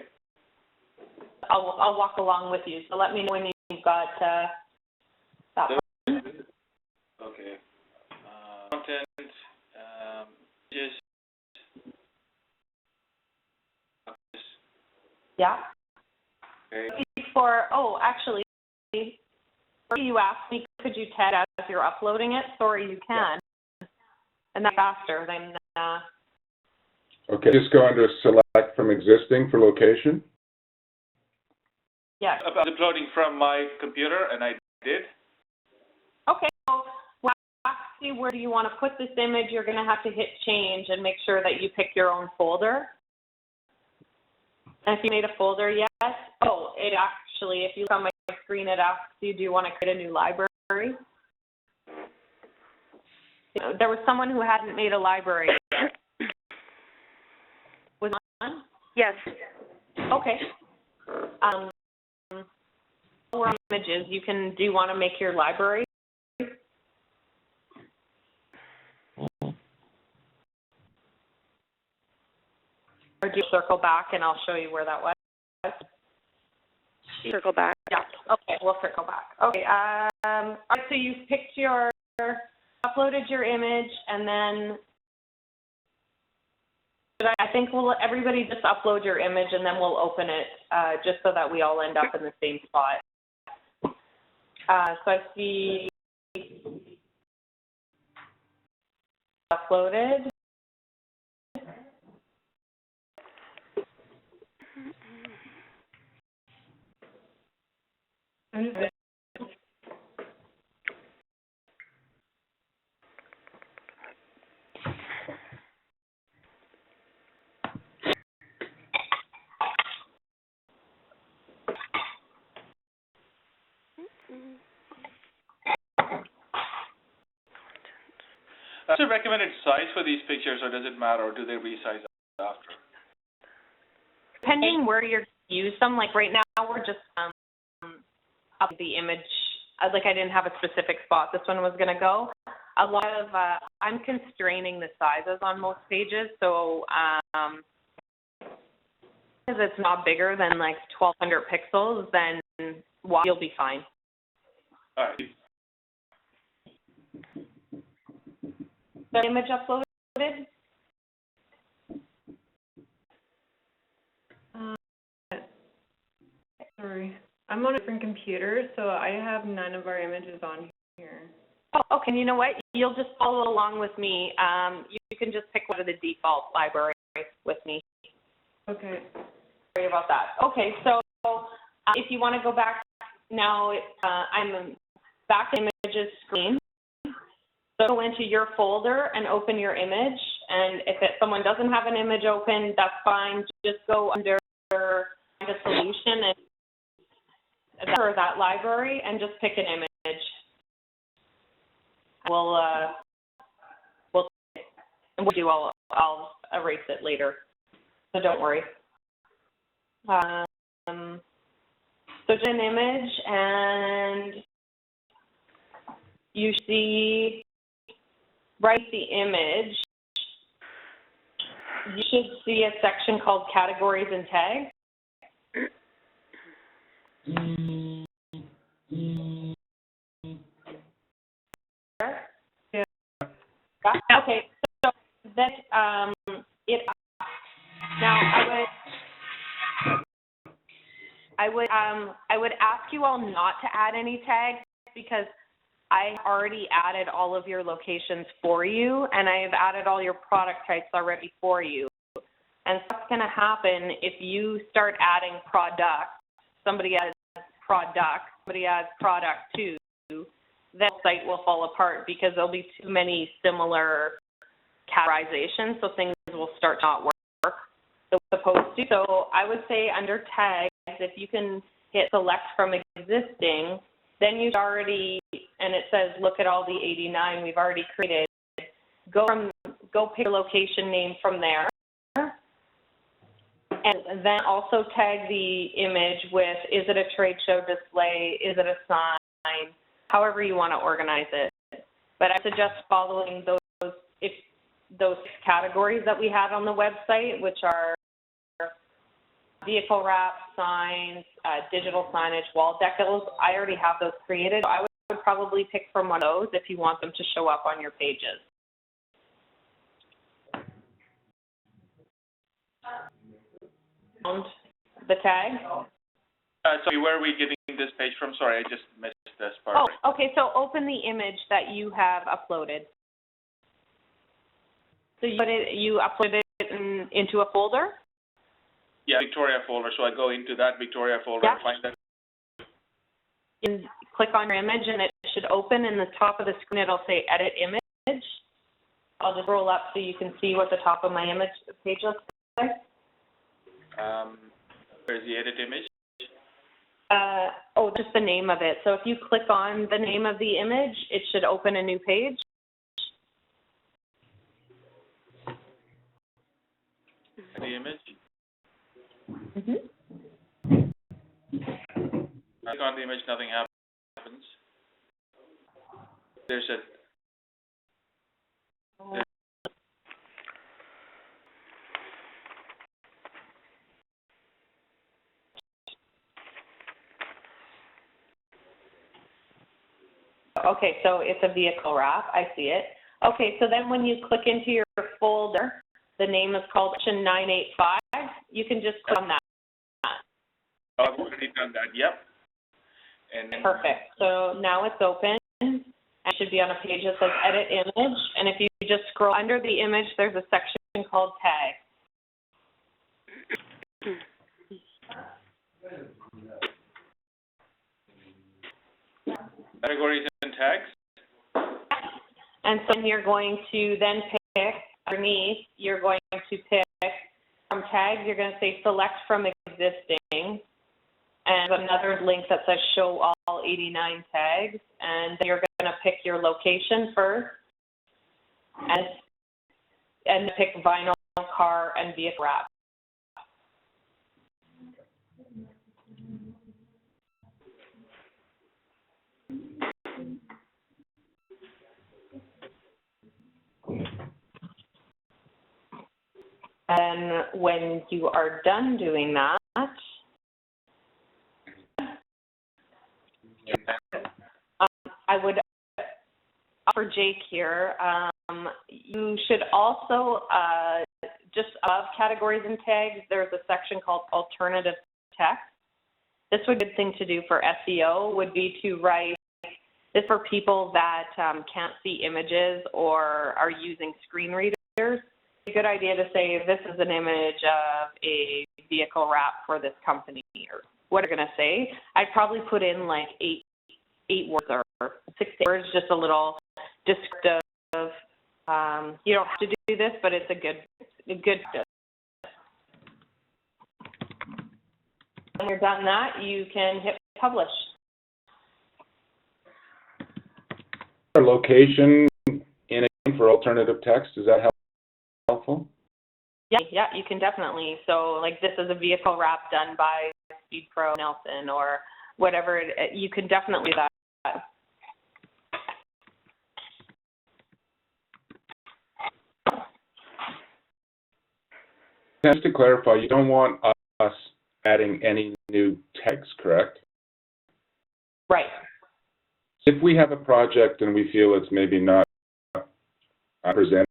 I'll walk along with you. So let me know when you've got that one. Okay. Content, images. Yeah. Okay. Actually, you asked me, could you tag as you're uploading it? Sorry, you can. Yeah. And that's faster than... Okay, just go under select from existing for location. Yeah. I'm uploading from my computer, and I did. Okay, so we'll ask you where do you want to put this image. You're going to have to hit change and make sure that you pick your own folder. And if you made a folder, yes. Oh, it actually, if you look on my screen, it asks you, do you want to create a new library? There was someone who hadn't made a library yet. Was it on? Yes. Okay. We're on images. Do you want to make your library? Or do you circle back and I'll show you where that was? circle back. Yeah, okay, we'll circle back. Okay, all right, so you've picked uploaded your image, and then I think everybody just upload your image, and then we'll open it, just so that we all end up in the same spot. So I see uploaded. What's the recommended size for these pictures, or does it matter, or do they resize after? Depending where you're use them, like right now we're just up the image. Like I didn't have a specific spot this one was going to go. A lot of I'm constraining the sizes on most pages, so because it's not bigger than like 1,200 pixels, then you'll be fine. All right. The image uploaded? Sorry, I'm on a different computer, so I have none of our images on here. Oh, okay. You know what? You'll just follow along with me. You can just pick one of the default libraries with me. Okay. Sorry about that. Okay, so if you want to go back now, I'm back in images screen. So go into your folder and open your image. And if someone doesn't have an image open, that's fine. Just go under the solution and that library and just pick an image. We'll do. I'll erase it later. So don't worry. So just an image, and you see right the image. You should see a section called categories and tags. Yeah. Okay. So that I would ask you all not to add any tags because I already added all of your locations for you, and I have added all your product types already for you. And so what's going to happen if you start adding product, somebody adds product, somebody adds product too, that site will fall apart because there'll be too many similar categorizations, so things will start not work the way it's supposed to. So I would say under tags, if you can hit select from existing, then you've already, and it says look at all the 89 we've already created. Go pick a location name from there, and then also tag the image with, is it a trade show display, is it a sign, however you want to organize it. But I suggest following those categories that we had on the website, which are vehicle wrap, signs, digital signage, wall decals. I already have those created. I would probably pick from one of those if you want them to show up on your pages. The tag? Sorry, where are we getting this page from? Sorry, I just missed this part. Oh, okay, so open the image that you have uploaded. So you uploaded it into a folder? Yeah, Victoria folder. So I go into that Victoria folder and find that. And click on your image, and it should open. In the top of the screen, it'll say Edit Image. I'll just roll up so you can see what the top of my image page looks like. Where's the Edit Image? Just the name of it. So if you click on the name of the image, it should open a new page. The image? Mm-hmm. Click on the image, nothing happens. There's a Okay, so it's a vehicle wrap. I see it. Okay, so then when you click into your folder, the name is called Section 985. You can just click on that. I've already done that, yep. And Perfect. So now it's open. It should be on a page that says Edit Image. And if you just scroll under the image, there's a section called Tag. categories and tags. And so you're going to then pick underneath, you're going to pick from tags, you're going to say select from existing, and another link that says show all 89 tags, and then you're going to pick your location first, and pick vinyl, car, and vehicle wrap. And when you are done doing that, I would offer Jake here, you should also, just above categories and tags, there's a section called alternative text. This would be a good thing to do for SEO, would be to write, this for people that can't see images or are using screen readers. It's a good idea to say this is an image of a vehicle wrap for this company, or what you're going to say. I'd probably put in like eight words or 6 words, just a little descriptive. You don't have to do this, but it's a good practice. When you're done that, you can hit publish. Our location in it for alternative text, is that helpful? Yeah, you can definitely. So like this is a vehicle wrap done by SpeedPro Nelson or whatever, you can definitely do that. Just to clarify, you don't want us adding any new text, correct? Right. If we have a project and we feel it's maybe not presented,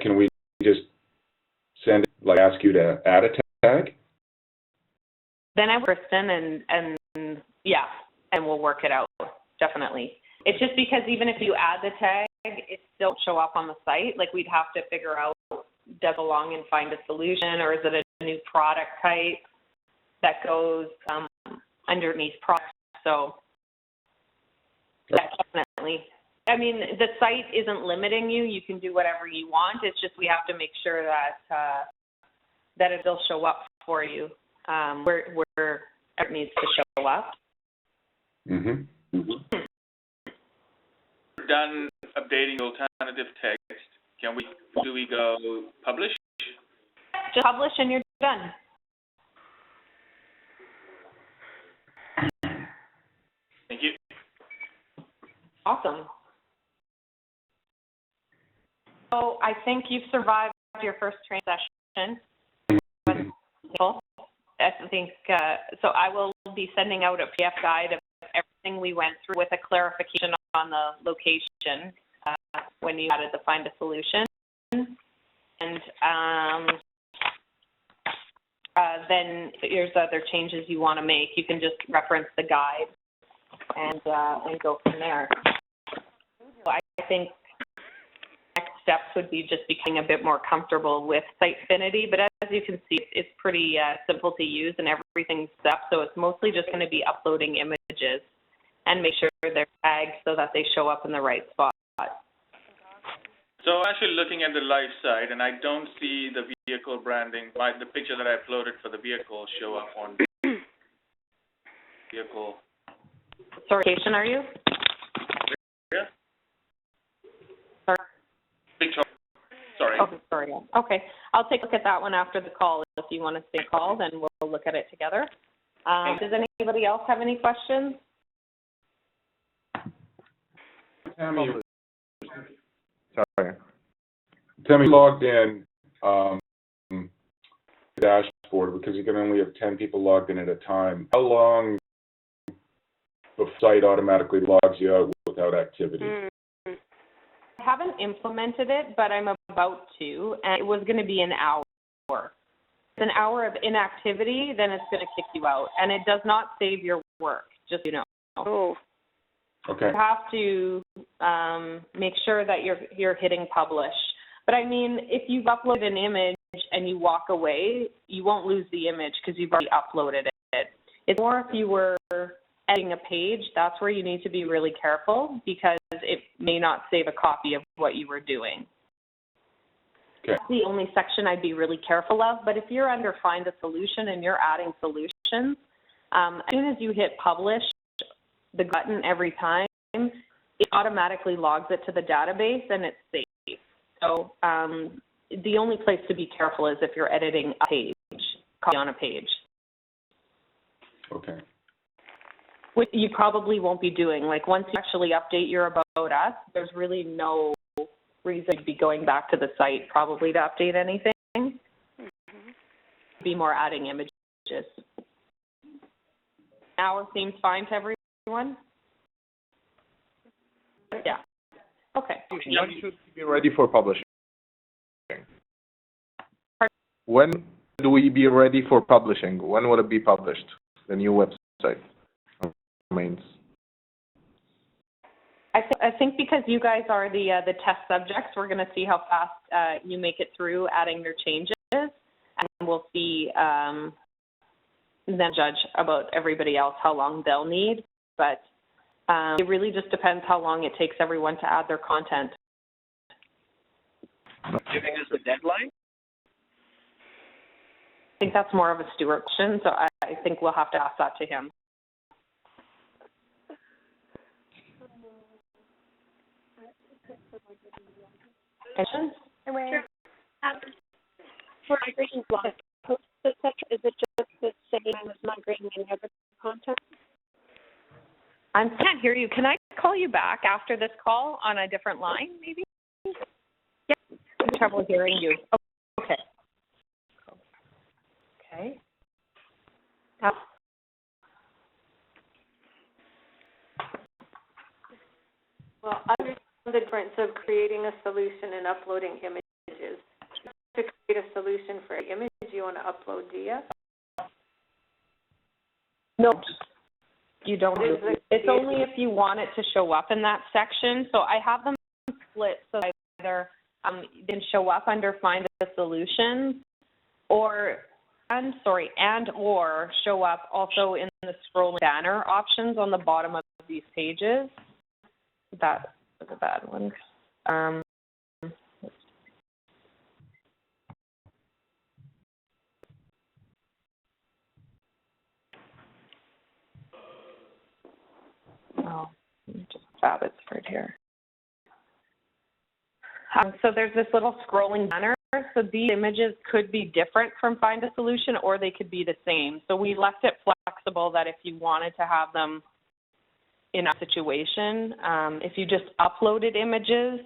can we just ask you to add a tag? Then I would Kristen and yeah, and we'll work it out, definitely. It's just because even if you add the tag, it still won't show up on the site. Like we'd have to figure out, does it belong and find a solution, or is it a new product type that goes underneath products? So definitely. I mean, the site isn't limiting you. You can do whatever you want. It's just we have to make sure that that it'll show up for you where it needs to show up. Mm-hmm. We're done updating the alternative text. Do we go publish? Just publish and you're done. Thank you. Awesome. So I think you've survived your first training session. I think so. I will be sending out a PDF guide of everything we went through with a clarification on the location when you added the find a solution, and then here's other changes you want to make. You can just reference the guide and go from there. So I think next steps would be just becoming a bit more comfortable with Sitefinity, but as you can see, it's pretty simple to use and everything's set up, so it's mostly just going to be uploading images and make sure they're tagged so that they show up in the right spot. So I'm actually looking at the live site, and I don't see the vehicle branding. The picture that I uploaded for the vehicle show up on vehicle. What location are you? Yeah. Sorry. Picture. Sorry. Oh, sorry. Okay. I'll take a look at that one after the call. If you want to stay call, then we'll look at it together. Does anybody else have any questions? Tammy, logged in the dashboard because you can only have 10 people logged in at a time. How long before the site automatically logs you out without activity. Mm-hmm. I haven't implemented it, but I'm about to, and it was going to be an hour. If it's an hour of inactivity, then it's going to kick you out, and it does not save your work, just so you know. Oh. Okay. You have to make sure that you're hitting publish. But I mean, if you've uploaded an image and you walk away, you won't lose the image because you've already uploaded it. It's more if you were editing a page, that's where you need to be really careful because it may not save a copy of what you were doing. Okay. That's the only section I'd be really careful of. But if you're under Find a Solution and you're adding solutions, as soon as you hit publish, the button every time, it automatically logs it to the database and it's safe. So the only place to be careful is if you're editing a page, copy on a page. Okay. Which you probably won't be doing. Like once you actually update your About Us, there's really no reason to be going back to the site probably to update anything. Mm-hmm. Be more adding images. Hour seems fine to everyone? Yeah. Okay. When should we be ready for publishing? Pardon? When do we be ready for publishing? When will it be published? The new website remains. I think because you guys are the test subjects, we're going to see how fast you make it through adding your changes, and we'll see then judge about everybody else how long they'll need. But it really just depends how long it takes everyone to add their content. Giving us a deadline? I think that's more of a Stuart question, so I think we'll have to ask that to him. Questions? Sure. For migrating blog posts, etc., is it just the same as migrating any other content? I can't hear you. Can I call you back after this call on a different line, maybe? Yep. I'm having trouble hearing you. Okay. Okay. Well, understand the difference of creating a solution and uploading images. To create a solution for an image you want to upload, do you? No, you don't. It's only if you want it to show up in that section. So I have them split so that either they can show up under Find a Solution or show up also in the scrolling banner options on the bottom of these pages. That was a bad one. Just Abbott's right here. So there's this little scrolling banner. So these images could be different from Find a Solution, or they could be the same. So we left it flexible that if you wanted to have them in a situation, if you just uploaded images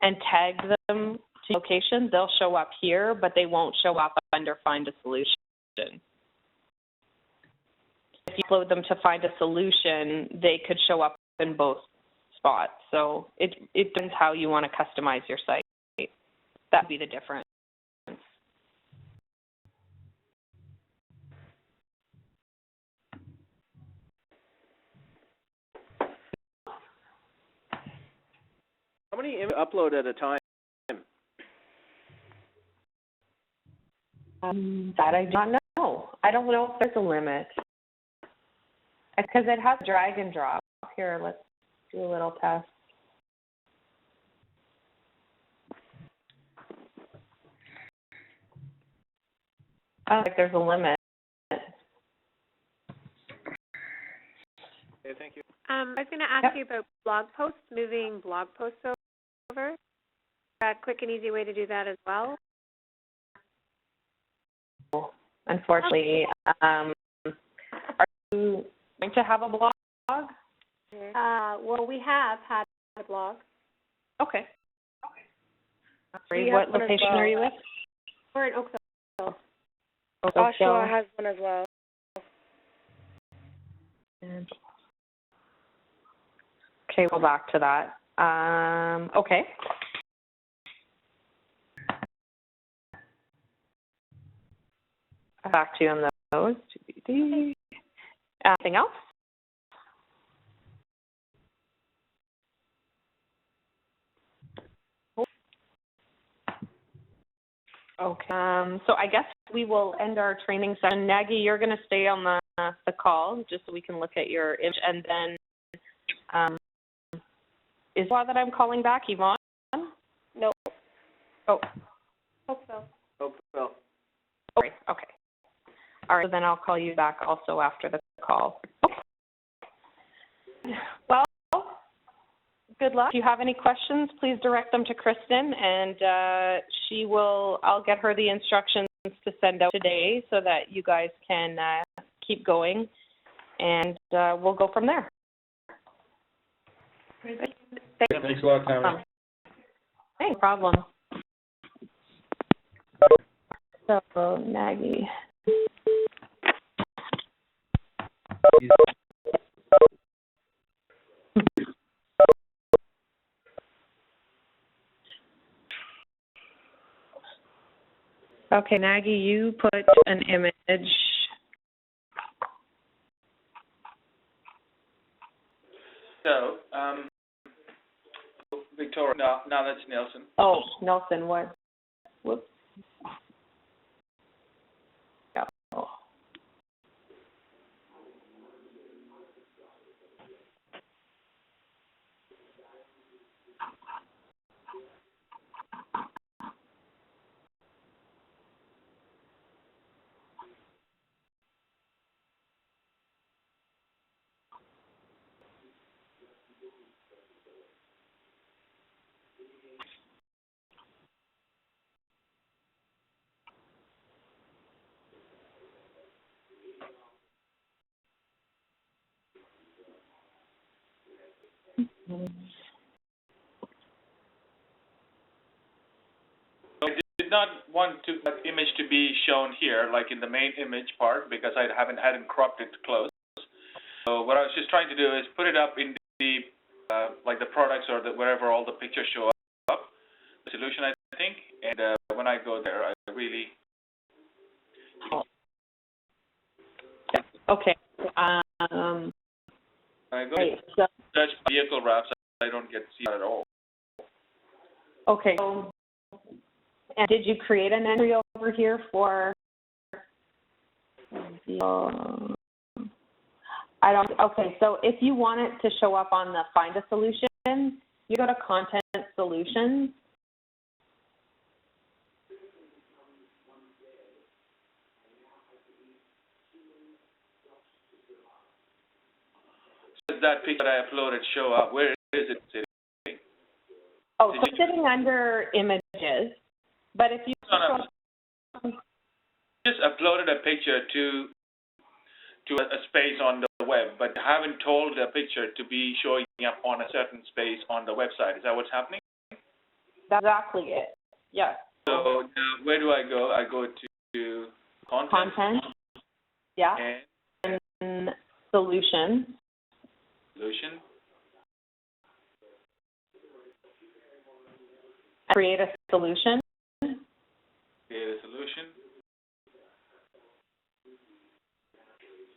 and tagged them to location, they'll show up here, but they won't show up under Find a Solution. If you upload them to Find a Solution, they could show up in both spots. So it depends how you want to customize your site. That'd be the difference. How many images upload at a time? That I do not know. I don't know if there's a limit. Because it has drag and drop. Here, let's do a little test. I don't think there's a limit. Okay, thank you. I was going to ask you about blog posts, moving blog posts over. A quick and easy way to do that as well. Unfortunately, are you going to have a blog? Well, we have had a blog. Okay. What location are you with? We're in Oakville. Oshawa has one as well. Okay, we'll back to that. Okay. Back to you on those. Anything else? Okay. So I guess we will end our training session. Nagy, you're going to stay on the call just so we can look at your image, and then is it that I'm calling back, Yvonne? No. Oh. Hope so. Hope so. Okay. Okay. All right. So then I'll call you back also after the call. Okay. Well, good luck. If you have any questions, please direct them to Kristen, and I'll get her the instructions to send out today so that you guys can keep going, and we'll go from there. Thanks a lot, Tammy. No problem. So, Nagy. Okay, Nagy, you put an image. So, Victoria, now that's Nelson. Oh, Nelson, what? Whoops. Oh. I did not want that image to be shown here, like in the main image part, because I hadn't cropped it close. So what I was just trying to do is put it up in the like the products or wherever all the pictures show up, the solution, I think. And when I go there, I really. Okay. I go to search vehicle wraps, I don't get to see that at all. Okay. And did you create an entry over here for okay, so if you want it to show up on the Find a Solution, you go to Content Solutions. Does that picture that I uploaded show up? Where is it sitting? Oh, so it's sitting under Images, but if you just uploaded a picture to a space on the web, but haven't told the picture to be showing up on a certain space on the website. Is that what's happening? That's exactly it. Yes. So where do I go? I go to Content. Yeah. And Solution. Create a solution.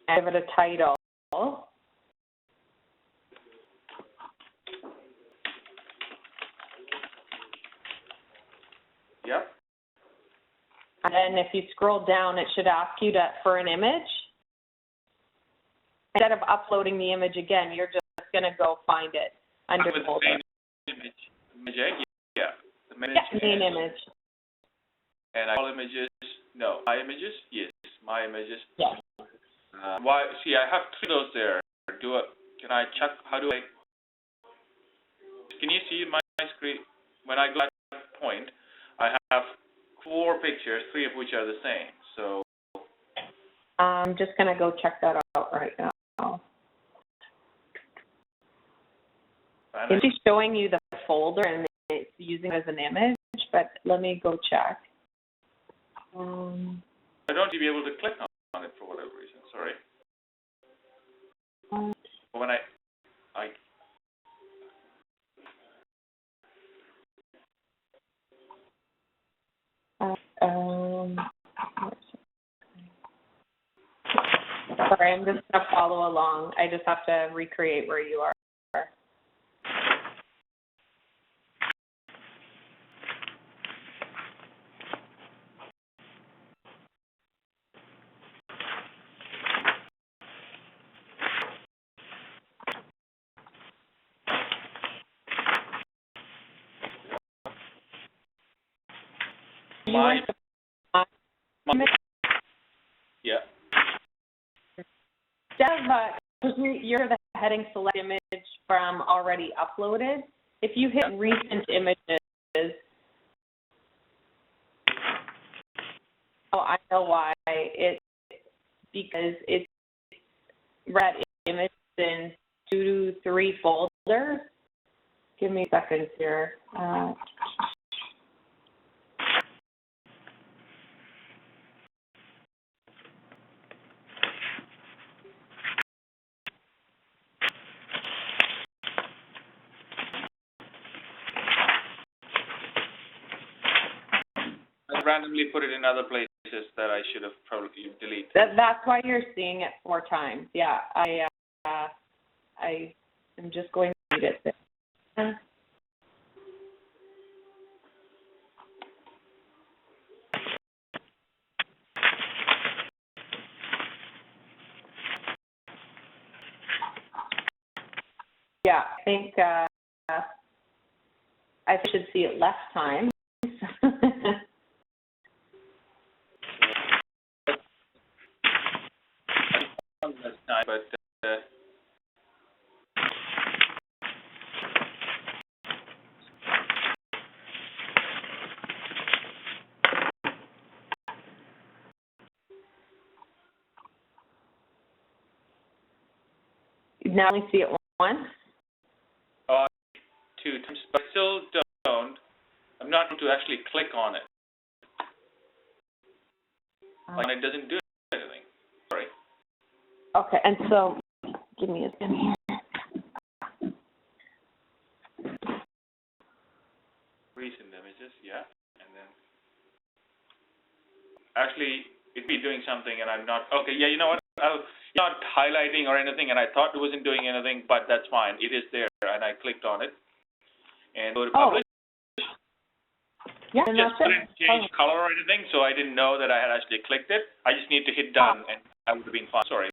And give it a title. Yep. And then if you scroll down, it should ask you for an image. Instead of uploading the image again, you're just going to go find it under with folder. the same image, yeah. The main image. And all images, no. My images? Yes, my images. Yes. Why? See, I have 3 of those there. Can I check? How do I? Can you see my screen? When I go to that point, I have 4 pictures, 3 of which are the same. So. I'm just going to go check that out right now. It's showing you the folder and it's using it as an image, but let me go check. I don't be able to click on it for whatever reason. Sorry. When Sorry, I'm just going to follow along. I just have to recreate where you are. Yeah. You're the heading select image from already uploaded. If you hit recent images, oh, I know why. It's because it's red image in 2 to 3 folders. Give me a second here. I randomly put it in other places that I should have probably deleted. That's why you're seeing it 4 times. Yeah, I am just going to read it there. Yeah, I think I should see it less times. Less time, but now only see it once. 2 times, but I still don't. I'm not able to actually click on it. Like it doesn't do anything. Sorry. Okay, and so give me a second here. Recent images, yeah, and then actually it'd be doing something, and I'm not. Okay, yeah, you know what? I'm not highlighting or anything, and I thought it wasn't doing anything, but that's fine. It is there, and I clicked on it, and go to publish. Yeah, Just couldn't change color or anything, so I didn't know that I had actually clicked it. I just need to hit done, and I would have been fine. Sorry.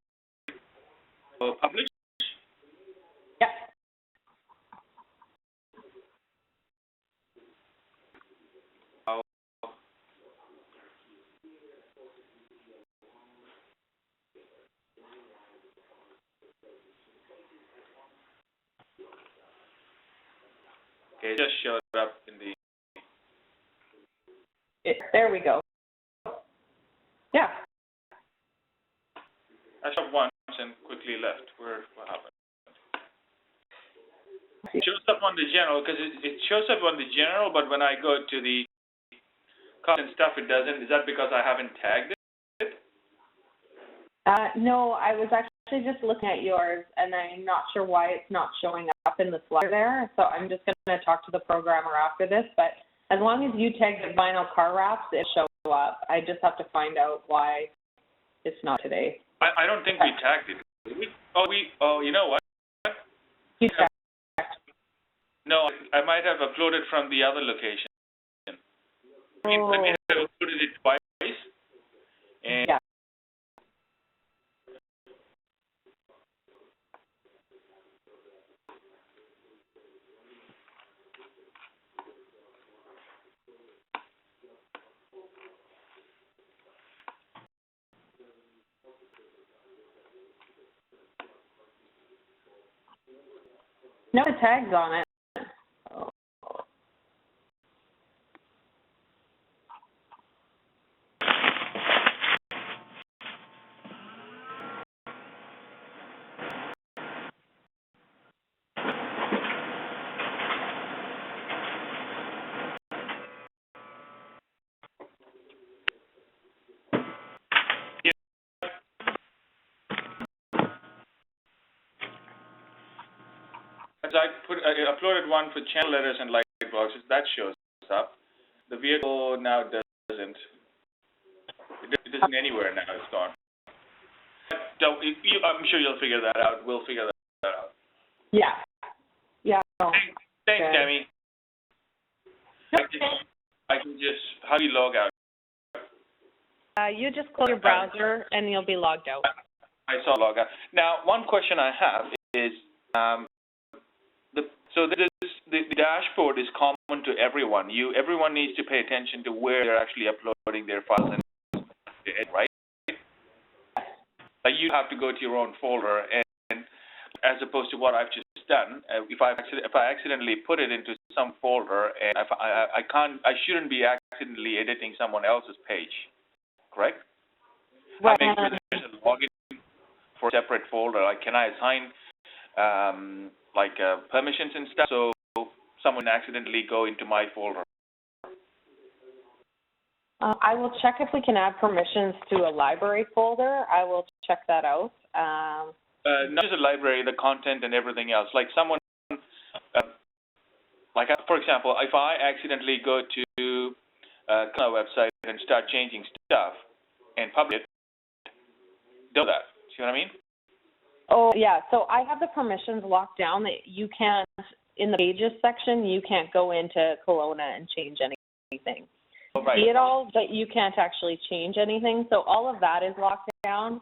So publish. Yeah. Okay, it just showed up in the. There we go. Yeah. I showed once and quickly left. What happened? It shows up on the general because it shows up on the general, but when I go to the cost and stuff, it doesn't. Is that because I haven't tagged it? No, I was actually just looking at yours, and I'm not sure why it's not showing up in the slider there. So I'm just going to talk to the programmer after this. But as long as you tag the vinyl car wraps, it shows up. I just have to find out why it's not today. I don't think we tagged it. Did we? Oh, you know what? You tagged. No, I might have uploaded from the other location. I may have uploaded it twice. And yeah. No tags on it. I uploaded one for channel letters and light boxes. That shows up. The vehicle now doesn't. It isn't anywhere now. It's gone. I'm sure you'll figure that out. We'll figure that out. Yeah. Yeah. Thanks, Tammy. I can just, how do you log out? You just close your browser and you'll be logged out. I saw log out. Now, one question I have is, the dashboard is common to everyone. Everyone needs to pay attention to where they're actually uploading their files, right? You have to go to your own folder, and as opposed to what I've just done, if I accidentally put it into some folder, and I shouldn't be accidentally editing someone else's page, correct? Right. I make sure there's a login for a separate folder. Like, can I assign permissions and stuff so someone accidentally go into my folder? I will check if we can add permissions to a library folder. I will check that out. Not just a library, the content and everything else. Like someone, for example, if I accidentally go to a website and start changing stuff and publish it, do that. See what I mean? Oh, yeah. So I have the permissions locked down that you can't, in the pages section, you can't go into Kelowna and change anything. Oh, right. See it all, but you can't actually change anything. So all of that is locked down.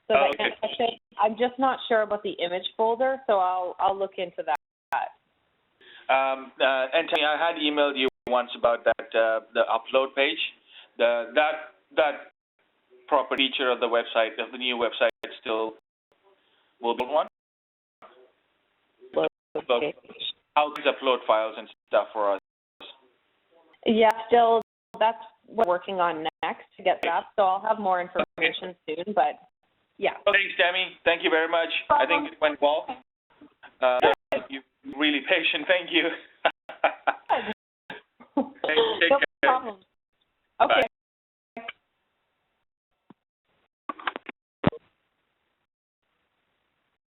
So that okay. can't touch it. I'm just not sure about the image folder, so I'll look into that. And Tony, I had emailed you once about that the upload page. That proper feature of the website, of the new website, still will be one. Okay. How to upload files and stuff for us. Yeah, still, that's what we're working on next to get that. So I'll have more information soon, but yeah. Thanks, Tammy. Thank you very much. I think it went well. You're really patient. Thank you. No problem. Okay.